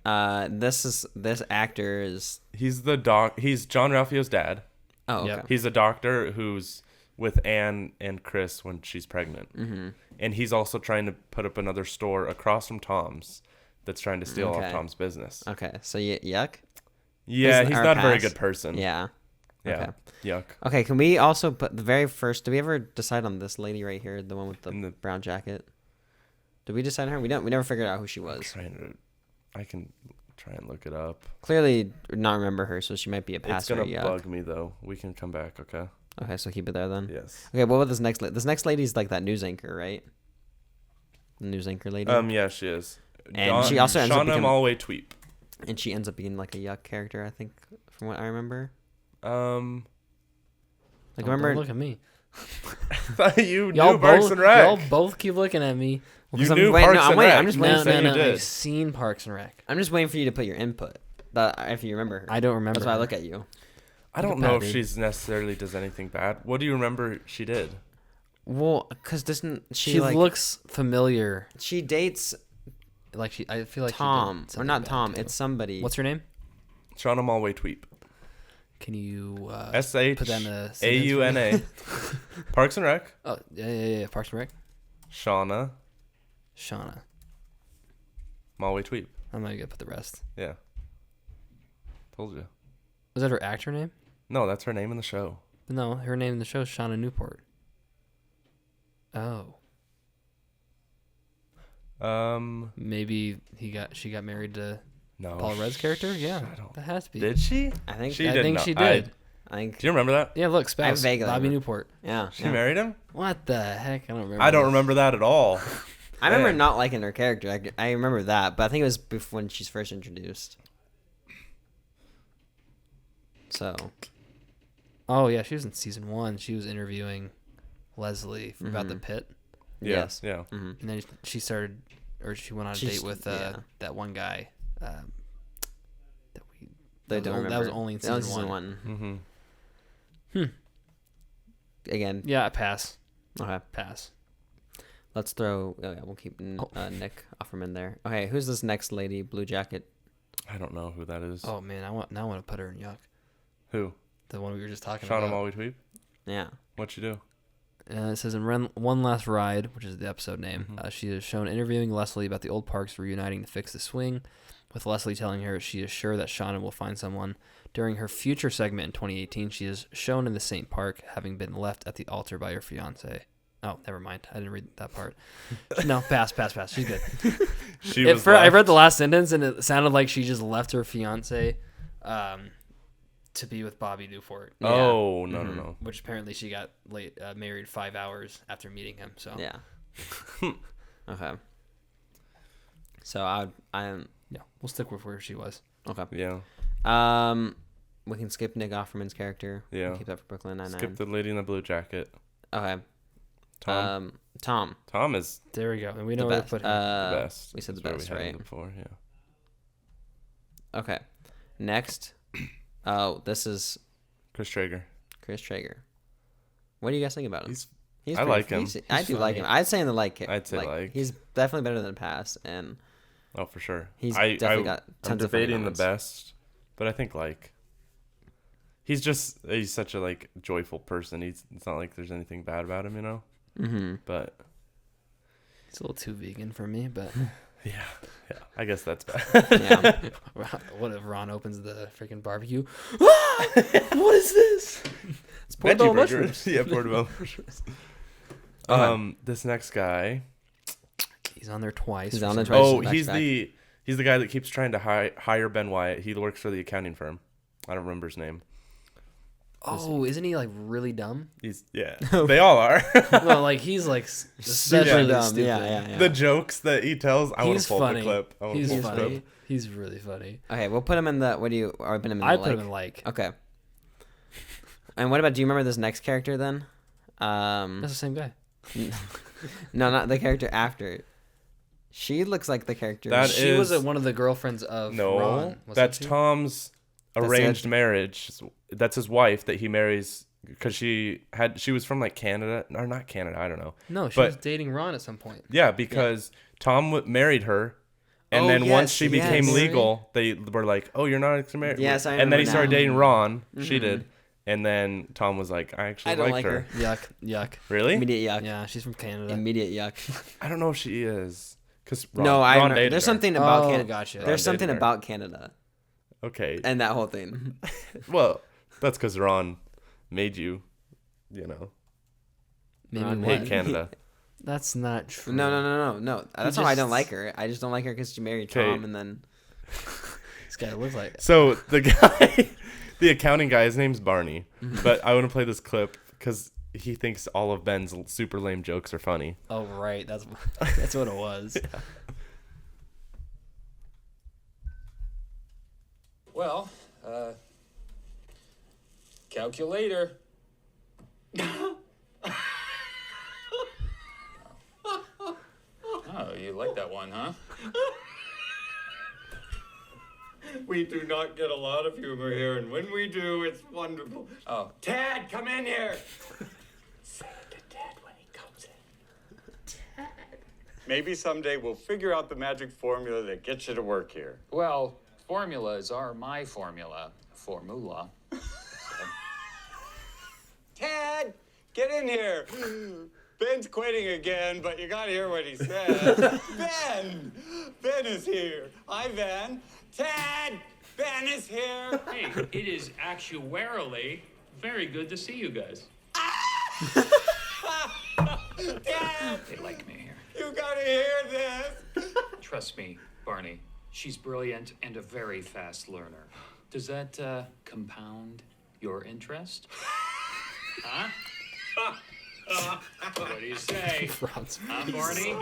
This actor is. He's the doc. He's John Ralphio's dad. Oh, okay. Yep. He's a doctor who's with Anne and Chris when she's pregnant. Mm-hmm. And he's also trying to put up another store across from Tom's that's trying to steal Okay. off Tom's business. Okay. So yuck. Yeah, He's- he's or not a very pass. good person. Yeah. Yeah. Okay. Yuck. Okay. Can we also put the very first? Did we ever decide on this lady right here, the one with the In the- brown jacket? Did we decide on her? We don't. We never figured out who she was. I can try and look it up. Clearly, not remember her, so she might be a pass It's or gonna a yuck. bug me though. We can come back, okay? Okay, so keep it there then. Yes. Okay, what about this next? This next lady's like that news anchor, right? The news anchor lady. Yeah, she is. And she also ends up Shauna becoming- Malway Tweep. And she ends up being like a yuck character, I think, from what I remember. Like, Don't remember? look at me. You knew Parks and Rec. Y'all both keep looking at me. You I'm knew waiting- Parks no, I'm and waiting- Rec. I'm just You waiting No, for said no, you no. did. I've seen Parks and Rec. I'm just waiting for you to put your input. If you remember her. I don't remember. That's why I her. look at you. I don't Look at know if Patty. she's necessarily does anything bad. What do you remember she did? Well, because doesn't she, She like looks familiar. she dates Like I feel like Tom she did or not something bad, Tom? too. It's somebody. What's her name? Shauna Malway Tweep. Can you S-H-A-U-N-A. put that in a sentence for me? Parks and Rec. Oh yeah. Parks and Rec. Shauna Shauna. Malway Tweep. I'm not gonna put the rest. Yeah. Told you. Was that her actor name? No, that's her name in the show. No, her name in the show is Shauna Newport. Oh. Maybe she got married to No. Paul Rudd's character? Yeah. I don't- That has to be. Did she? I think. She I did think not. she did. I think. Do you remember that? Yeah, look, spouse. vaguely Bobby remember. Newport. Yeah. She yeah. married him? What the heck? I don't remember. I don't this. remember that at all. I remember Man. not liking her character. I remember that, but I think it was when she's first introduced. So. Oh yeah, she was in season 1. She was interviewing Leslie about the Mhm. pit, Yeah. Yes. Yeah. hmm and then she started, or she went on a She's- date with yeah. that one guy. That we. They that was don't on- remember. That was only in That was season 1. Mm-hmm. Again. Yeah, pass. Okay. Pass. Let's throw. Oh yeah, we'll keep Nick Offerman there. Okay, who's this next lady? Blue jacket. I don't know who that is. Oh man, I want to put her in yuck. Who? The one we were just talking Shauna about. Malway Tweep? Yeah. What'd you do? It says in One Last Ride, which is the episode name, Mhm. she is shown interviewing Leslie about the old parks reuniting to fix the swing, with Leslie telling her she is sure that Shauna will find someone. During her future segment in 2018, she is shown in the same park, having been left at the altar by her fiance. Oh, never mind. I didn't read that part. No, pass. She's good. I read the last sentence, and it sounded like she just left her fiance to be with Bobby Newport. Yeah. Oh, no, Mhm. no. Which apparently she got married 5 hours after meeting him. So Yeah. Okay. So I'm yeah, we'll stick with where she was. okay. Yeah. We can skip Nick Offerman's character. Yeah. Keep that for Brooklyn Nine-Nine. Skip the lady in the blue jacket. Okay. Tom. Tom. Tom is There we go. And we The know where to best. put him. the best. we said the That's best, where we had right? him before, yeah. Okay. Next. Oh, this is Chris Traeger. Chris Traeger. What do you guys think about him? I like him. I do like him. I'd say in the like. I'd say like. He's definitely better than Past, and oh, for sure. He's definitely got tons of funny debating the moments. best, but I think like. He's such a like joyful person. It's not like there's anything bad about him, you know. Mm-hmm. But It's a little too vegan for me, but yeah, I guess that's bad. Yeah. what if Ron opens the freaking barbecue? What is this? It's Veggie portobello burgers. mushrooms. Yeah, portobello mushrooms. This next guy. He's on there twice. He's on there some twice. Oh, back he's to back. he's the guy that keeps trying to hire Ben Wyatt. He works for the accounting firm. I don't remember his name. Oh, isn't he like really dumb? They all are. Well, like he's like especially dumb. stupid. Yeah. The jokes that he tells. I want He's to pull funny. the clip. I wanna He's pull the funny. clip. He's really funny. Okay, we'll put him in the. What do you? Or put him in the I like? put him in like. Okay. And what about? Do you remember this next character then? That's the same guy. No, not the character after. She looks like the character. That She is- was one of the girlfriends of No, Ron. wasn't that's she? Tom's That's arranged it. marriage. That's his wife that he marries because she was from like Canada or not Canada. I don't know. No, she but- was dating Ron at some point. Yeah, because Tom married her, and Oh, then once yes, she became yes. legal, they were like, "Oh, you're not married." Yes, I And then he remember started now. dating Ron. She Mhm. did, and then Tom was like, "I actually I don't liked like her." Yuck, yuck. Really? Immediate yuck. Yeah, she's from Canada. Immediate yuck. I don't know if she is, because No, I Ron remember. dated There's her. something about Oh, Canada. gotcha. Ron There's something dated her. about Canada Okay, and that whole thing. well, that's because Ron made you, you know, Maybe Ron what? hate Canada. That's not true. No. That's why I don't just- like her. I just don't like her because she married 'Kay. Tom, and then This guy looks like. So the guy, the accounting guy, his name's Barney. Mm-hmm. But I want to play this clip because he thinks all of Ben's super lame jokes are funny. Oh right, that's what it was. Well, calculator. Oh, you like that one, huh? We do not get a lot of humor here, and when we do, it's wonderful. Oh, Tad, come in here. Say it to Dad when he comes in. Tad. Maybe someday we'll figure out the magic formula that gets you to work here. Well, formulas are my formula. Formula. Tad, get in here. Ben's quitting again, but you gotta hear what he said. Ben! Ben is here. Hi, Ben. Tad! Ben is here. Hey, it is actuarially very good to see you guys. Dad! They like me here. You gotta hear this. Trust me, Barney. She's brilliant and a very fast learner. Does that compound your interest? Huh? What do you say? Ron's Huh, Barney?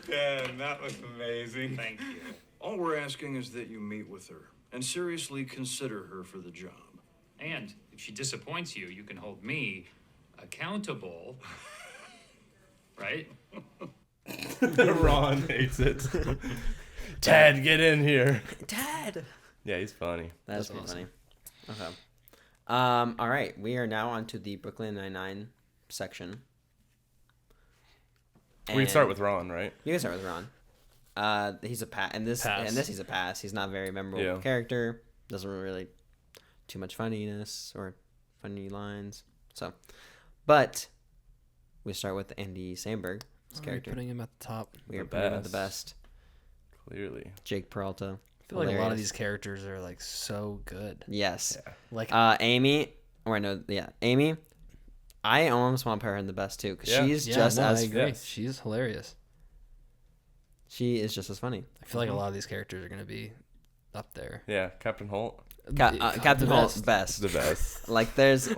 Ben, that was amazing. Thank you. All we're asking is that you meet with her and seriously consider her for the job. And if she disappoints you, you can hold me accountable. Right? Ron hates it. Tad, get in here. Dad. Yeah, he's funny. That's That's pretty funny. Okay. All right, we are now on to the Brooklyn Nine-Nine section. We can start with Ron, right? You can start with Ron. He's a pass. In this, he's a pass. He's not a very memorable Yeah. character. Doesn't really too much funniness or funny lines. So, but we start with Andy Samberg, his character. Putting him at the top. We are The putting him at the best. best. Clearly. Jake Peralta. I feel like a lot of Hilarious. these characters are like so good. Yes. Like Amy. Or no, yeah, Amy. I almost want to put her in the best too because Yeah. she's yeah, just no, I as agree. yes. She's hilarious. she is just as funny. I feel like a lot of these characters are gonna be up there. Yeah, Captain Holt, Captain the Holt's best. best. the best. Like there's,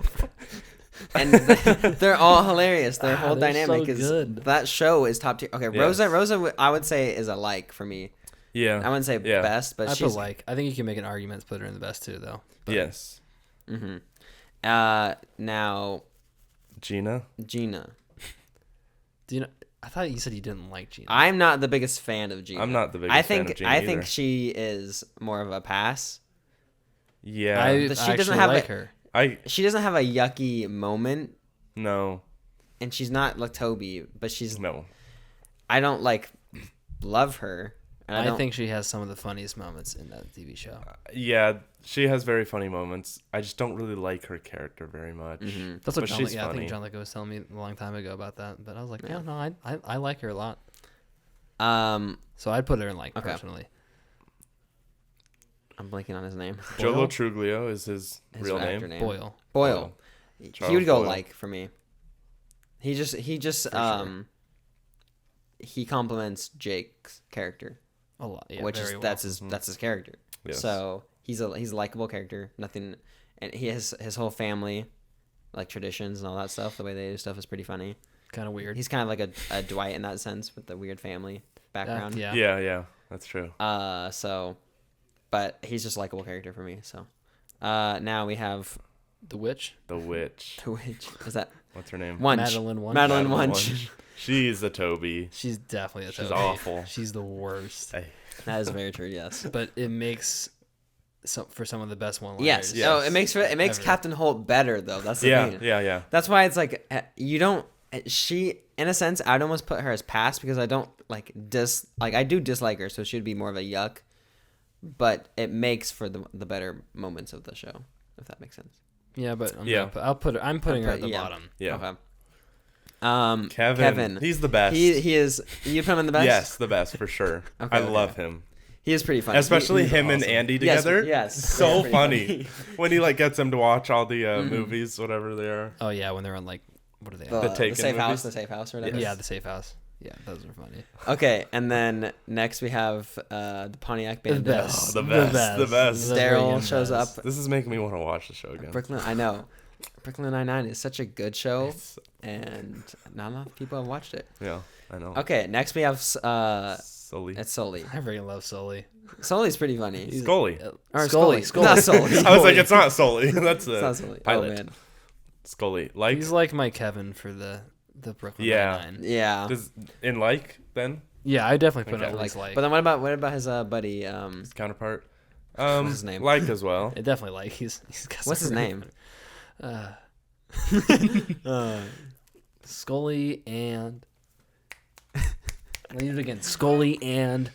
and they're all hilarious. Their whole they're dynamic so is good. that show is top tier. Okay, Yes. Rosa, I would say is a like for me. Yeah. I wouldn't say Yeah. best, but I she's put like. I think you can make an argument to put her in the best too, though. Yes. Mm-hmm. Now Gina. Gina. Do you know? I thought you said you didn't like Gina. I'm not the biggest fan of Gina. I'm not the biggest I fan think of Gina I think either. she is more of a pass. Yeah. She doesn't actually have like a- her. She doesn't have a yucky moment. No. And she's not like Toby, but she's no. I don't like love her. And I think she has some of the funniest moments in that TV show. Yeah, she has very funny moments. I just don't really like her character very much. Mm-hmm. That's what but John. she's I funny. think John Lithgow was telling me a long time ago about that. But I was like, yeah, no, I like her a lot. So I'd put her in like personally. I'm blanking on his name. Jolo Truglio is his real name. Boyle. He would go Boyle. like for me. He just sure. he compliments Jake's character a lot, yeah, which is well. that's his character. Yes. So he's a likable character. Nothing, and he has his whole family, like traditions and all that stuff. The way they do stuff is pretty funny. Kind of weird. He's kind of like a Dwight in that sense with the weird family background. Yeah, that's true. But he's just a likable character for me. So now we have the witch. The witch. The witch. Is that what's her name? Wunsch. Madeline Wunsch. She's a Toby. She's definitely a Toby. She's awful. She's the worst. That is very true. Yes. But it makes for some of the best one-liners. Yes. Oh, it makes Captain Holt better though. That's the thing. Yeah. That's why it's like you don't. She, in a sense, I'd almost put her as pass because I don't I do dislike her, so she'd be more of a yuck. But it makes for the better moments of the show, if that makes sense. Yeah, but I'm putting her at the bottom. Yeah. Okay. Kevin. He's the best. He is. You put him in the best. Yes, the best for sure. I love him. He is pretty funny. Especially he's him awesome. and Andy together. Yes. So funny. When he gets them to watch all the movies, whatever they are. Oh yeah, when they're on like what are they? The safe house. The safe house or whatever. Yes. Yeah, the safe house. Yeah, those are funny. Okay, and then next we have the Pontiac Bandits. The best. Daryl shows up. This is making me want to watch the show again. I know. Brooklyn Nine-Nine is such a good show, and not enough people have watched it. Yeah, I know. Okay, next we have Sully. It's Sully. I really love Sully. Sully's pretty funny. Scully. Or Scully. Not Sully. I was like, it's not Sully. That's the not Sully. pilot. Oh man. Scully. He's like my Kevin for the Brooklyn Nine-Nine. Yeah. Then? Yeah, I definitely put Okay. it like. But then what about his buddy? His counterpart. What's his name? Like as well. It definitely like he's got What's his name? Scully and. Let me do it again. Scully and.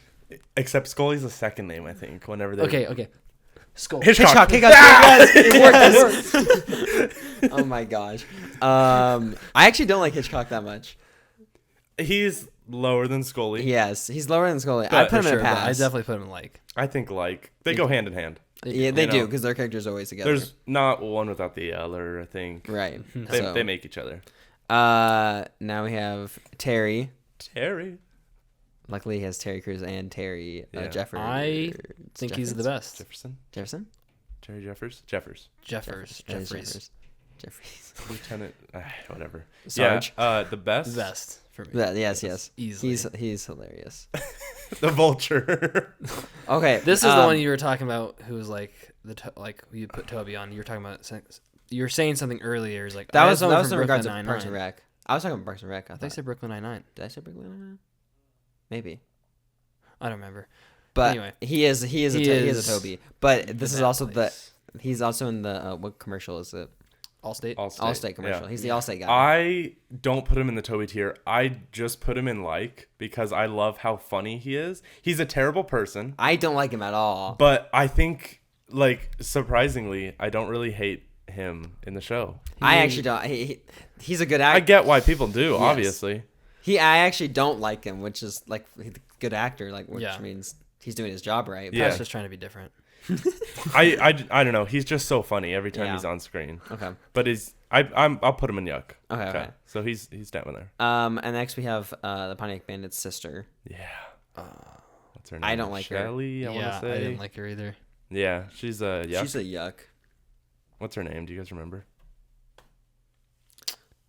Except Scully's the second name, I think. Whenever they. Okay. Scully. Hitchcock. Yes, it worked. Oh my gosh. I actually don't like Hitchcock that much. He's lower than Scully. Yes, he's lower than Scully. But I put him in a pass. I definitely put him in like. I think they go hand in hand. Yeah, they do because their characters are always together. There's not one without the other, I think. Right. They make each other. Now we have Terry. Luckily, he has Terry Crews and Terry Jeffers. I think he's the best. Jefferson? Terry Jeffers? Jeffries. Lieutenant, whatever. Sarge. Yeah, the best? The best for me. Yes. Easily. He's hilarious. The Vulture. Okay. This is the one you were talking about who was like, you put Toby on. You were talking about, you were saying something earlier. It's like, that was in Brooklyn regards to Nine-Nine. Parks and Rec. I was talking about Parks and Rec. I thought you said Brooklyn Nine-Nine. Did I say Brooklyn Nine-Nine? Maybe. I don't remember. But anyway, he is a Toby. But this is also place. he's also in the what commercial is it? Allstate commercial. Yeah. He's the Allstate guy. I don't put him in the Toby tier. I just put him in because I love how funny he is. He's a terrible person. I don't like him at all. But I think surprisingly, I don't really hate him in the show. I actually don't. He's a good actor. I get why people do, obviously. I actually don't like him, which is he's a good actor, which means he's doing his job right. Yeah, just trying to be different. I don't know. He's just so funny every time he's on screen. Okay. But I'll put him in yuck. Okay. So he's down there. And next we have the Pontiac Bandit's sister. Yeah. What's her name? I don't like Shelly, her. I want to say. I didn't like her either. Yeah, she's a yuck. She's a yuck. What's her name? Do you guys remember?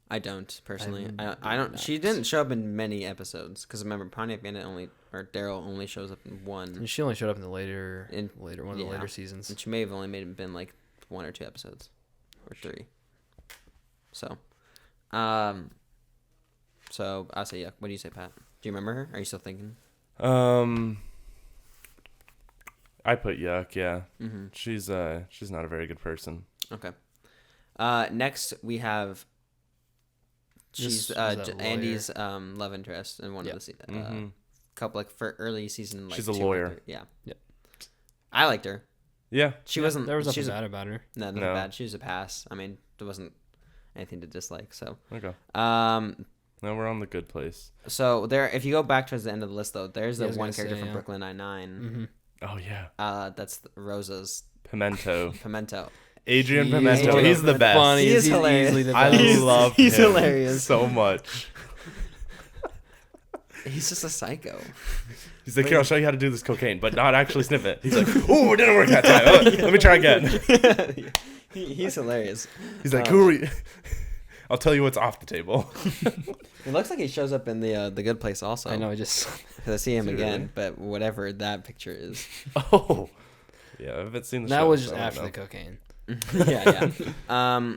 I don't personally. I don't. She didn't show up in many episodes because remember Pontiac Bandit Daryl only shows up in one. And she only showed up in the later one of the later seasons. And she may have only been 1 or 2 episodes, or 3. So, I'll say yuck. What do you say, Pat? Do you remember her? Are you still thinking? I put yuck. Yeah. Mm-hmm. She's not a very good person. Okay. Next we have. She's Is that a Andy's love interest in one of the couple like for early season. Like she's a 2 or lawyer. 3. Yeah. Yep. I liked her. Yeah. She wasn't. There was she's nothing bad about her. No, nothing No. bad. She was a pass. I mean, there wasn't anything to dislike. So. Okay. Now we're on the good place. So there, if you go back towards the end of the list, though, there's the Yeah, I was one gonna character say, from yeah. Brooklyn Nine-Nine. Oh yeah. That's Rosa's Pimento. Adrian Adrian Pimento. He's the best. Funny. He is He's hilarious. easily the I best. love he's him hilarious. so much. He's just a psycho. He's like, here, I'll show you how to do this cocaine, but not actually sniff it. He's like, ooh, it didn't work that time. Oh, let me try again. He's hilarious. He's like, who are you? I'll tell you what's off the table. It looks like he shows up in the Good Place also. I know. I just. Because I see him Is he again, really? but whatever that picture is. Oh. Yeah, I haven't seen the That show, was just so I don't after know. the cocaine. Yeah.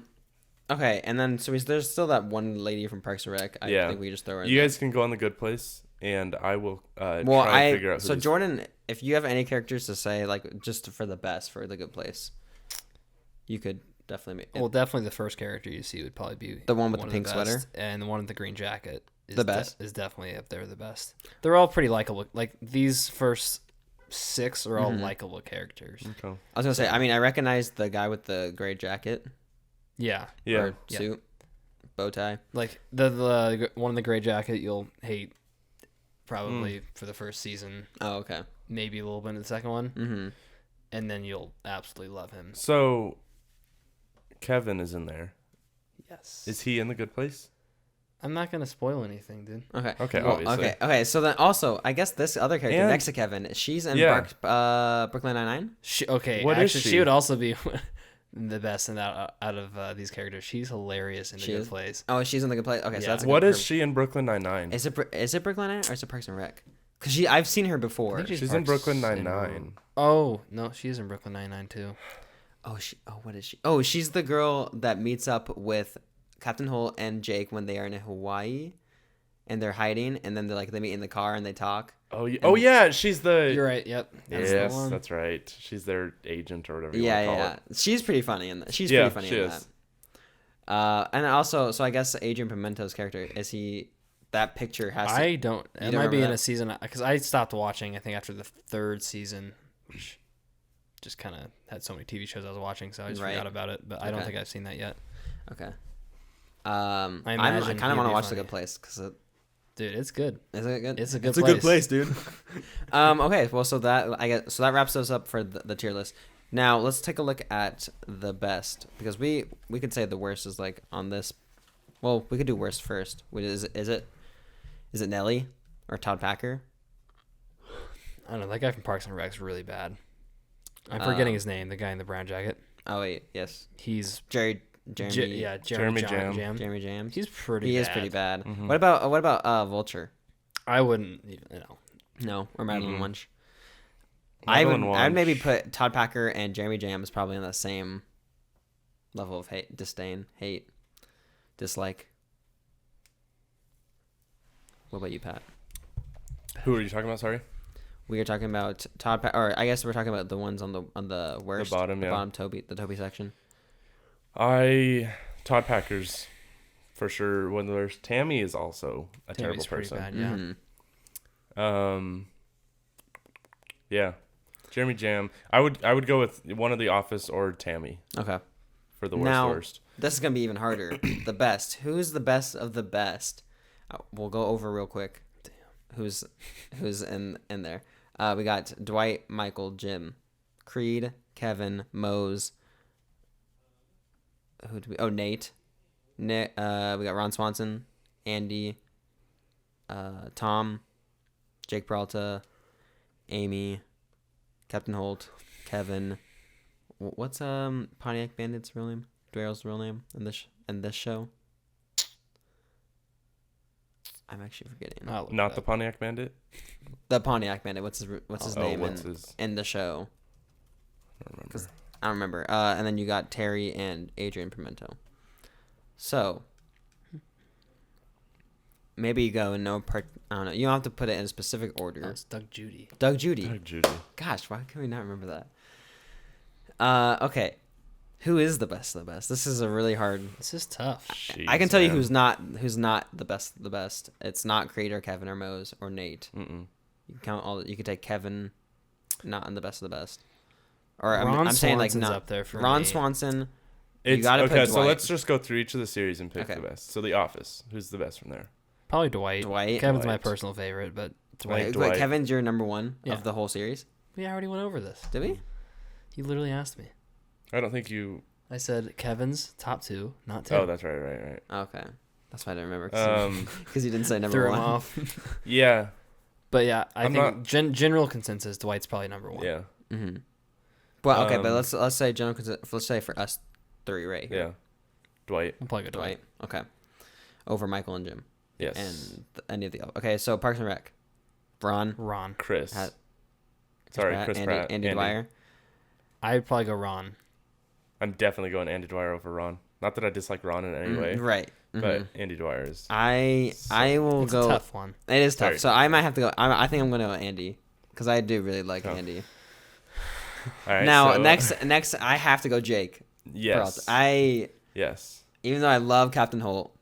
Okay, and then so there's still that one lady from Parks and Rec. I think we just throw her in You there. guys can go on the good place, and I will try and figure out who so these- Jordan, if you have any characters to say like just for the best for the Good Place, you could definitely make Well, definitely the first character you see would probably be the one with the of pink sweater, best, and the one with the green jacket. Is The best? is definitely up there. The best. They're all pretty likable. Like these first 6 are all likable characters. Okay. I was gonna say. I mean, I recognize the guy with the gray jacket Yeah. Yeah. or suit, bow tie. Like the one in the gray jacket you'll hate probably for the first season, Oh, okay. maybe a little bit in the second one, Mm-hmm. and then you'll absolutely love him. So, Kevin is in there. Yes. Is he in the good place? I'm not gonna spoil anything, dude. Okay. Okay, Well, obviously. Okay. So then also, I guess this other character And- next to Kevin, she's in Yeah. Brooklyn Nine-Nine. What is actually, she? she would also be the best in that out of these characters. She's hilarious in the She Good is? Place. Oh, she's in the Good Place. Okay, so Yeah. that's a What good is she in Brooklyn Nine-Nine? Is it Brooklyn Nine-Nine or is it Parks and Rec? Because I've seen her before. I think She's in Parks Brooklyn and- Nine-Nine. Oh no, she's in Brooklyn Nine-Nine too. What is she? Oh, she's the girl that meets up with Captain Holt and Jake when they are in Hawaii, and they're hiding, and then they meet in the car and they talk. Oh, yeah, she's the... You're right. Yep. That's Yes, the one. that's right. She's their agent or whatever you Yeah, want to call yeah. it. She's pretty funny in that. She's Yeah, pretty funny she in is. that. And also, so I guess Adrian Pimento's character is he? That picture has to. I don't. It don't might be remember in that? a season because I stopped watching. I think after the 3rd season, which just kind of had so many TV shows I was watching, so I just Right. forgot about it. But I don't Okay. think I've seen that yet. Okay. I I imagine kind of he'd want to be watch The funny. Good Place because Dude, it's good. is it good? It's a good It's a good place, dude. Okay, well, so that wraps us up for the tier list. Now let's take a look at the best because we could say the worst is like on this. Well, we could do worst first. Is it Nelly or Todd Packer? I don't know. That guy from Parks and Rec's really bad. I'm forgetting his name. The guy in the brown jacket. Oh wait, yes, He's Jeremy Jeremy Jam. Jeremy Jam. He's pretty. He bad. is pretty bad. Mhm. What about Vulture? I wouldn't even. No, or Madeline Mhm. Wunsch. Madeline I'd maybe Wunsch. put Todd Packer and Jeremy Jam is probably on the same level of hate, disdain, hate, dislike. What about you, Pat? Who are you talking about? Sorry. We are talking about or I guess we're talking about the ones on the worst, bottom, the yeah. bottom Toby section. Todd Packer's for sure one of the worst. Tammy is also a Tammy's terrible pretty person. bad, yeah. Yeah. Jeremy Jam. I would go with one of The Office or Tammy Okay. for the Now- worst. This is gonna be even harder. The best. Who's the best of the best? We'll go over real quick. Who's in there? We got Dwight, Michael, Jim, Creed, Kevin, Mose. Nate. Nick. We got Ron Swanson, Andy, Tom, Jake Peralta, Amy, Captain Holt, Kevin. What's Pontiac Bandit's real name? Dwayle's real name in this show? I'm actually forgetting. I'll look Not it the up. Pontiac Bandit. The Pontiac Bandit. What's his name what's his- in the show? I don't remember. I don't remember. And then you got Terry and Adrian Pimento. So maybe you go in no part. I don't know. You don't have to put it in a specific order. No, it's Doug Judy. Doug Judy. Doug Judy. Gosh, why can we not remember that? Okay. Who is the best of the best? This is a really hard. This is tough. Jeez, I can tell you man. who's not the best of the best. It's not Creator, Kevin, or Mose, or Nate. Mm-mm. You can count all. You could take Kevin, not in the best of the best. Or Ron I'm saying like Swanson's not up there for Ron me. Swanson. It's gotta okay. put So Dwight. let's just go through each of the series and pick Okay. the best. So The Office. Who's the best from there? Probably Dwight. Dwight. Kevin's my Dwight. personal favorite, but Dwight. Dwight. Wait, Kevin's your number one Yeah. of the whole series. We already went over this. Did we? You literally asked me. I don't think you. I said Kevin's top 2, not 2. Oh, that's right. Okay, that's why I didn't remember. Um, Because you didn't say number Threw one. him off. yeah, But yeah, I I'm think not- general consensus, Dwight's probably number 1. yeah, Mm-hmm. Well, okay, but Um, let's say general. Let's say for us three, right? here. yeah. Dwight. I'll probably go Dwight. Dwight. Okay. Over Michael and Jim. Yes. And any of the. Okay, so Parks and Rec. Ron. Ron. Chris. Pat- Sorry, Chris Andy, Pratt. Andy Dwyer. I'd probably go Ron. I'm definitely going Andy Dwyer over Ron. Not that I dislike Ron in any way, Right. but Mhm. Andy Dwyer is. I will It's go. a tough one. It is tough. Very So I might have to go. I think I'm going to go Andy because I do really like Oh. Andy. All right, Now so- next I have to go Jake. Yes. Peralta. Yes. Even though I love Captain Holt,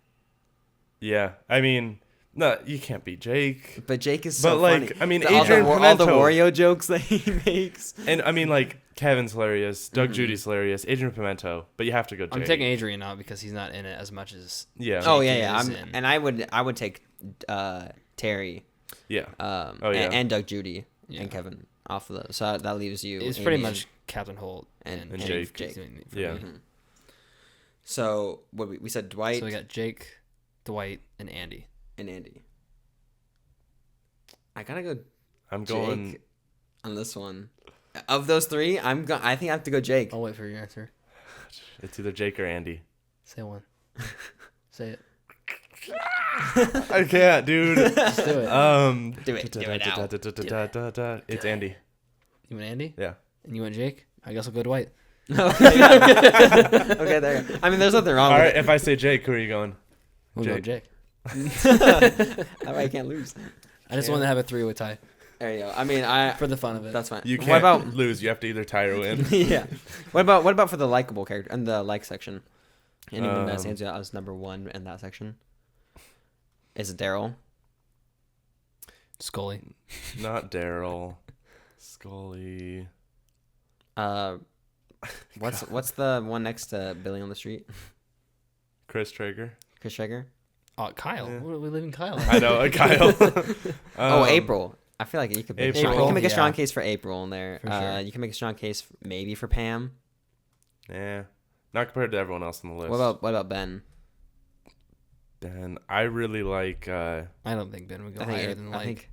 Yeah. I mean, no, you can't beat Jake. but Jake is so But, like, funny. I mean, all Adrian all the Pimento- Wario jokes that he makes. And I mean, like, Kevin's hilarious. Doug Judy's hilarious. Adrian Pimento. But you have to go Jake. I'm taking Adrian out because he's not in it as much as Yeah. Oh Jake yeah. is I'm, in. and I would take Terry, Yeah. oh yeah. and Doug Judy Yeah. and Kevin off of those. So that leaves you. It's Andy pretty and- much Captain Holt and And Jake. Jake. for Yeah. me. So what we said Dwight So we got Jake, Dwight, and Andy. and Andy. I gotta go I'm Jake going. on this one. Of those three, I think I have to go Jake. I'll wait for your answer. It's either Jake or Andy. Say one. Say it. I can't, dude. Just do it. Do it. Do it now. It's Andy. You went Andy? Yeah. And you went Jake? I guess I'll go Dwight. Okay, there. I mean, there's nothing wrong All with right. If I say Jake, who are you going? We'll go Jake. Jake. it. That way I can't lose. I just want to have a 3-way tie There you go. I mean, for the fun of it. that's fine. You What can't about lose. You have to either tie or win. yeah? What about for the likable character in the like section? Anyone that Um, stands out as number one in that section? Is it Daryl? Scully. Not Daryl. Scully. What's the one next to Billy on the Street? Chris Traeger. Chris Traeger? Oh, Kyle. Yeah. What are we leaving Kyle? I know, Kyle. Oh, Um, April. I feel like you could make April. you can make a strong Yeah. case for April in there. For sure. You can make a strong case maybe for Pam. Yeah. Not compared to everyone else on the list. What about Ben? Ben? I really like. I don't think Ben would go I think higher than I think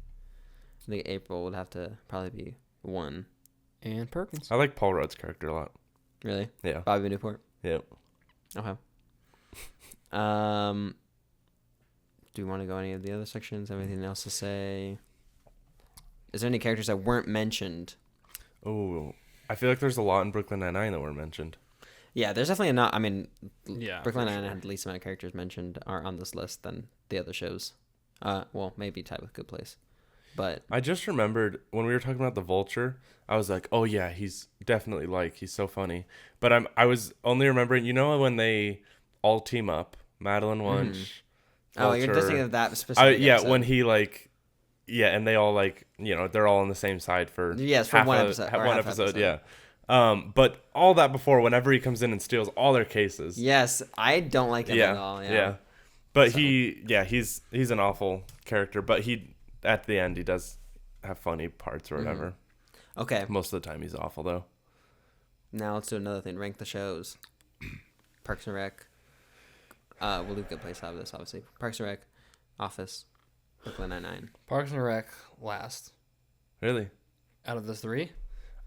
April would have to probably be one. and Perkins. I like Paul Rudd's character a lot. Really? Yeah. Bobby Newport. Yep. Okay. Do you want to go any of the other sections? Anything else to say? Is there any characters that weren't mentioned? Oh, I feel like there's a lot in Brooklyn Nine-Nine that were mentioned. Yeah, there's definitely not. I mean, Yeah, Brooklyn for Nine-Nine sure. had the least amount of characters mentioned are on this list than the other shows. Well, maybe tied with Good Place, but I just remembered when we were talking about the Vulture, I was like, oh yeah, he's definitely he's so funny. But I was only remembering, when they all team up, Madeline Wunsch. oh, you're just Vulture. thinking of that specific. Yeah, episode. when he and they all they're all on the same side for Yes, for one episode, or one half episode, episode. yeah. But all that before, whenever he comes in and steals all their cases, Yes, I don't like him yeah, at all. yeah. But he's an awful character. But at the end he does have funny parts or whatever. Okay, Most of the time he's awful though. now let's do another thing. Rank the shows. Parks and Rec. We'll leave Good Place out of this, obviously. Parks and Rec, Office, Brooklyn Nine-Nine. Parks and Rec last Really, out of the 3.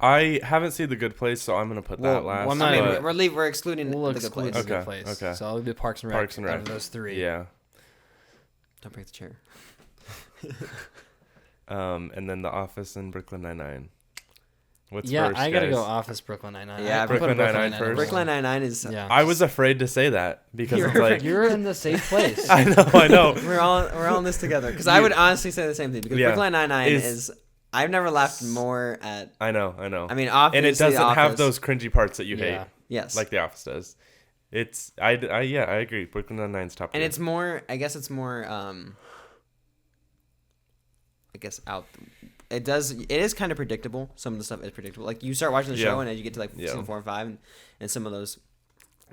I haven't seen The Good Place, so I'm gonna put that last. I'm I not mean, even- we're excluding We'll the Good exclude Place. the Good Okay, Place. okay. So I'll do Parks and Rec, Parks and out Rec. of those 3. Yeah. Don't break the chair. And then The Office and Brooklyn Nine-Nine. What's Yeah, first, I gotta guys? go Office, Brooklyn Nine-Nine. Yeah, I put Brooklyn Nine-Nine first. Brooklyn Nine-Nine is. Yeah. I was afraid to say that because it's like You're in the safe place. I know. We're all in this together. Because I would honestly say the same thing. Because Yeah. Brooklyn Nine-Nine Is- is. I've never laughed more at. I know. I mean, obviously, And it doesn't The have Office. those cringy parts that you hate. Yeah. Yes. Like The Office does. It's I agree. Brooklyn Nine-Nine's top. And tier. it's more. I guess it's more. Out. It is kind of predictable. Some of the stuff is predictable. Like you start watching the show and then you get to like season 4 and 5, and some of those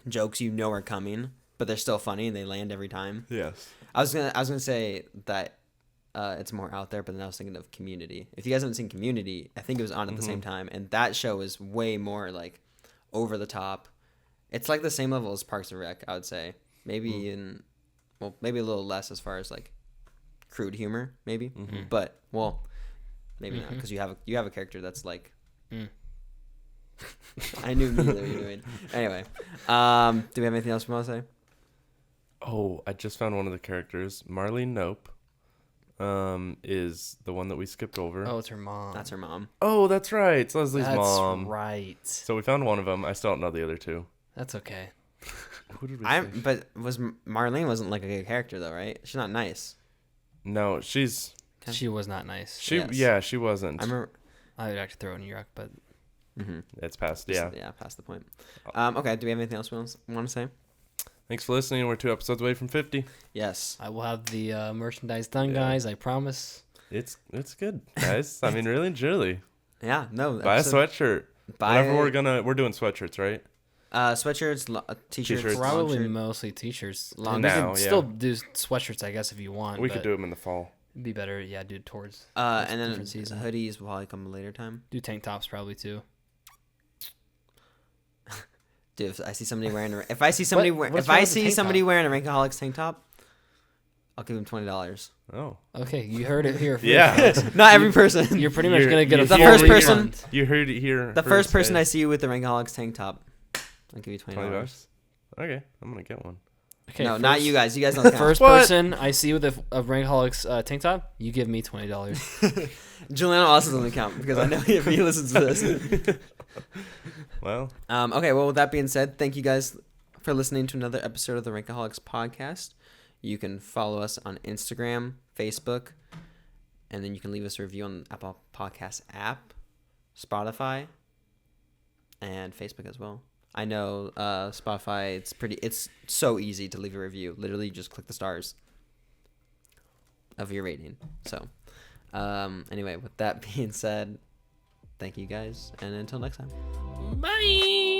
jokes are coming, but they're still funny and they land every time. Yes. I was gonna say that it's more out there, but then I was thinking of Community. If you guys haven't seen Community, I think it was on at the same time, and that show is way more like over the top. It's like the same level as Parks and Rec, I would say. Maybe maybe a little less as far as like crude humor, maybe. But maybe not, because you have a character that's like. I knew neither you were doing. Anyway, do we have anything else we want to say? Oh, I just found one of the characters. Marlene Nope is the one that we skipped over. Oh, it's her mom. That's her mom. Oh, that's right. It's Leslie's mom. That's right. So we found one of them. I still don't know the other two. That's okay. Who did we say? But Marlene wasn't like a good character though, right? She's not nice. No, she was not nice. She wasn't. I remember. I would actually throw it in New York, but It's past. Past the point. Okay. Do we have anything else we want to say? Thanks for listening. We're 2 episodes away from 50. Yes. I will have the merchandise done, guys. I promise. It's good, guys. I mean, really and truly. Yeah. No. Buy a sweatshirt. Whenever we're doing sweatshirts, right? Sweatshirts, t-shirts, Probably long shirt. mostly t-shirts. Long We now, can still do sweatshirts, I guess, if you want. We could do them in the fall. It'd be better, do it towards and then different season. hoodies will probably come a later time. Do tank tops probably too. Dude, if I see somebody wearing a Rankaholics tank top, I'll give him $20. Oh. Okay, you heard it here. Yeah. Not every person. You're pretty much gonna get the first person. refund. You heard it here. The first person I see with the Rankaholics tank top, I'll give you $20. Okay, I'm gonna get one. Okay, no, not you guys. You guys don't count. First person I see with a Rankaholics tank top, you give me $20. Juliano also doesn't count because I know if he listens to this. Well. Okay. Well, with that being said, thank you guys for listening to another episode of the Rankaholics podcast. You can follow us on Instagram, Facebook, and then you can leave us a review on the Apple Podcast app, Spotify, and Facebook as well. I know Spotify, it's so easy to leave a review. Literally, you just click the stars of your rating. So, anyway, with that being said, thank you guys, and until next time. Bye.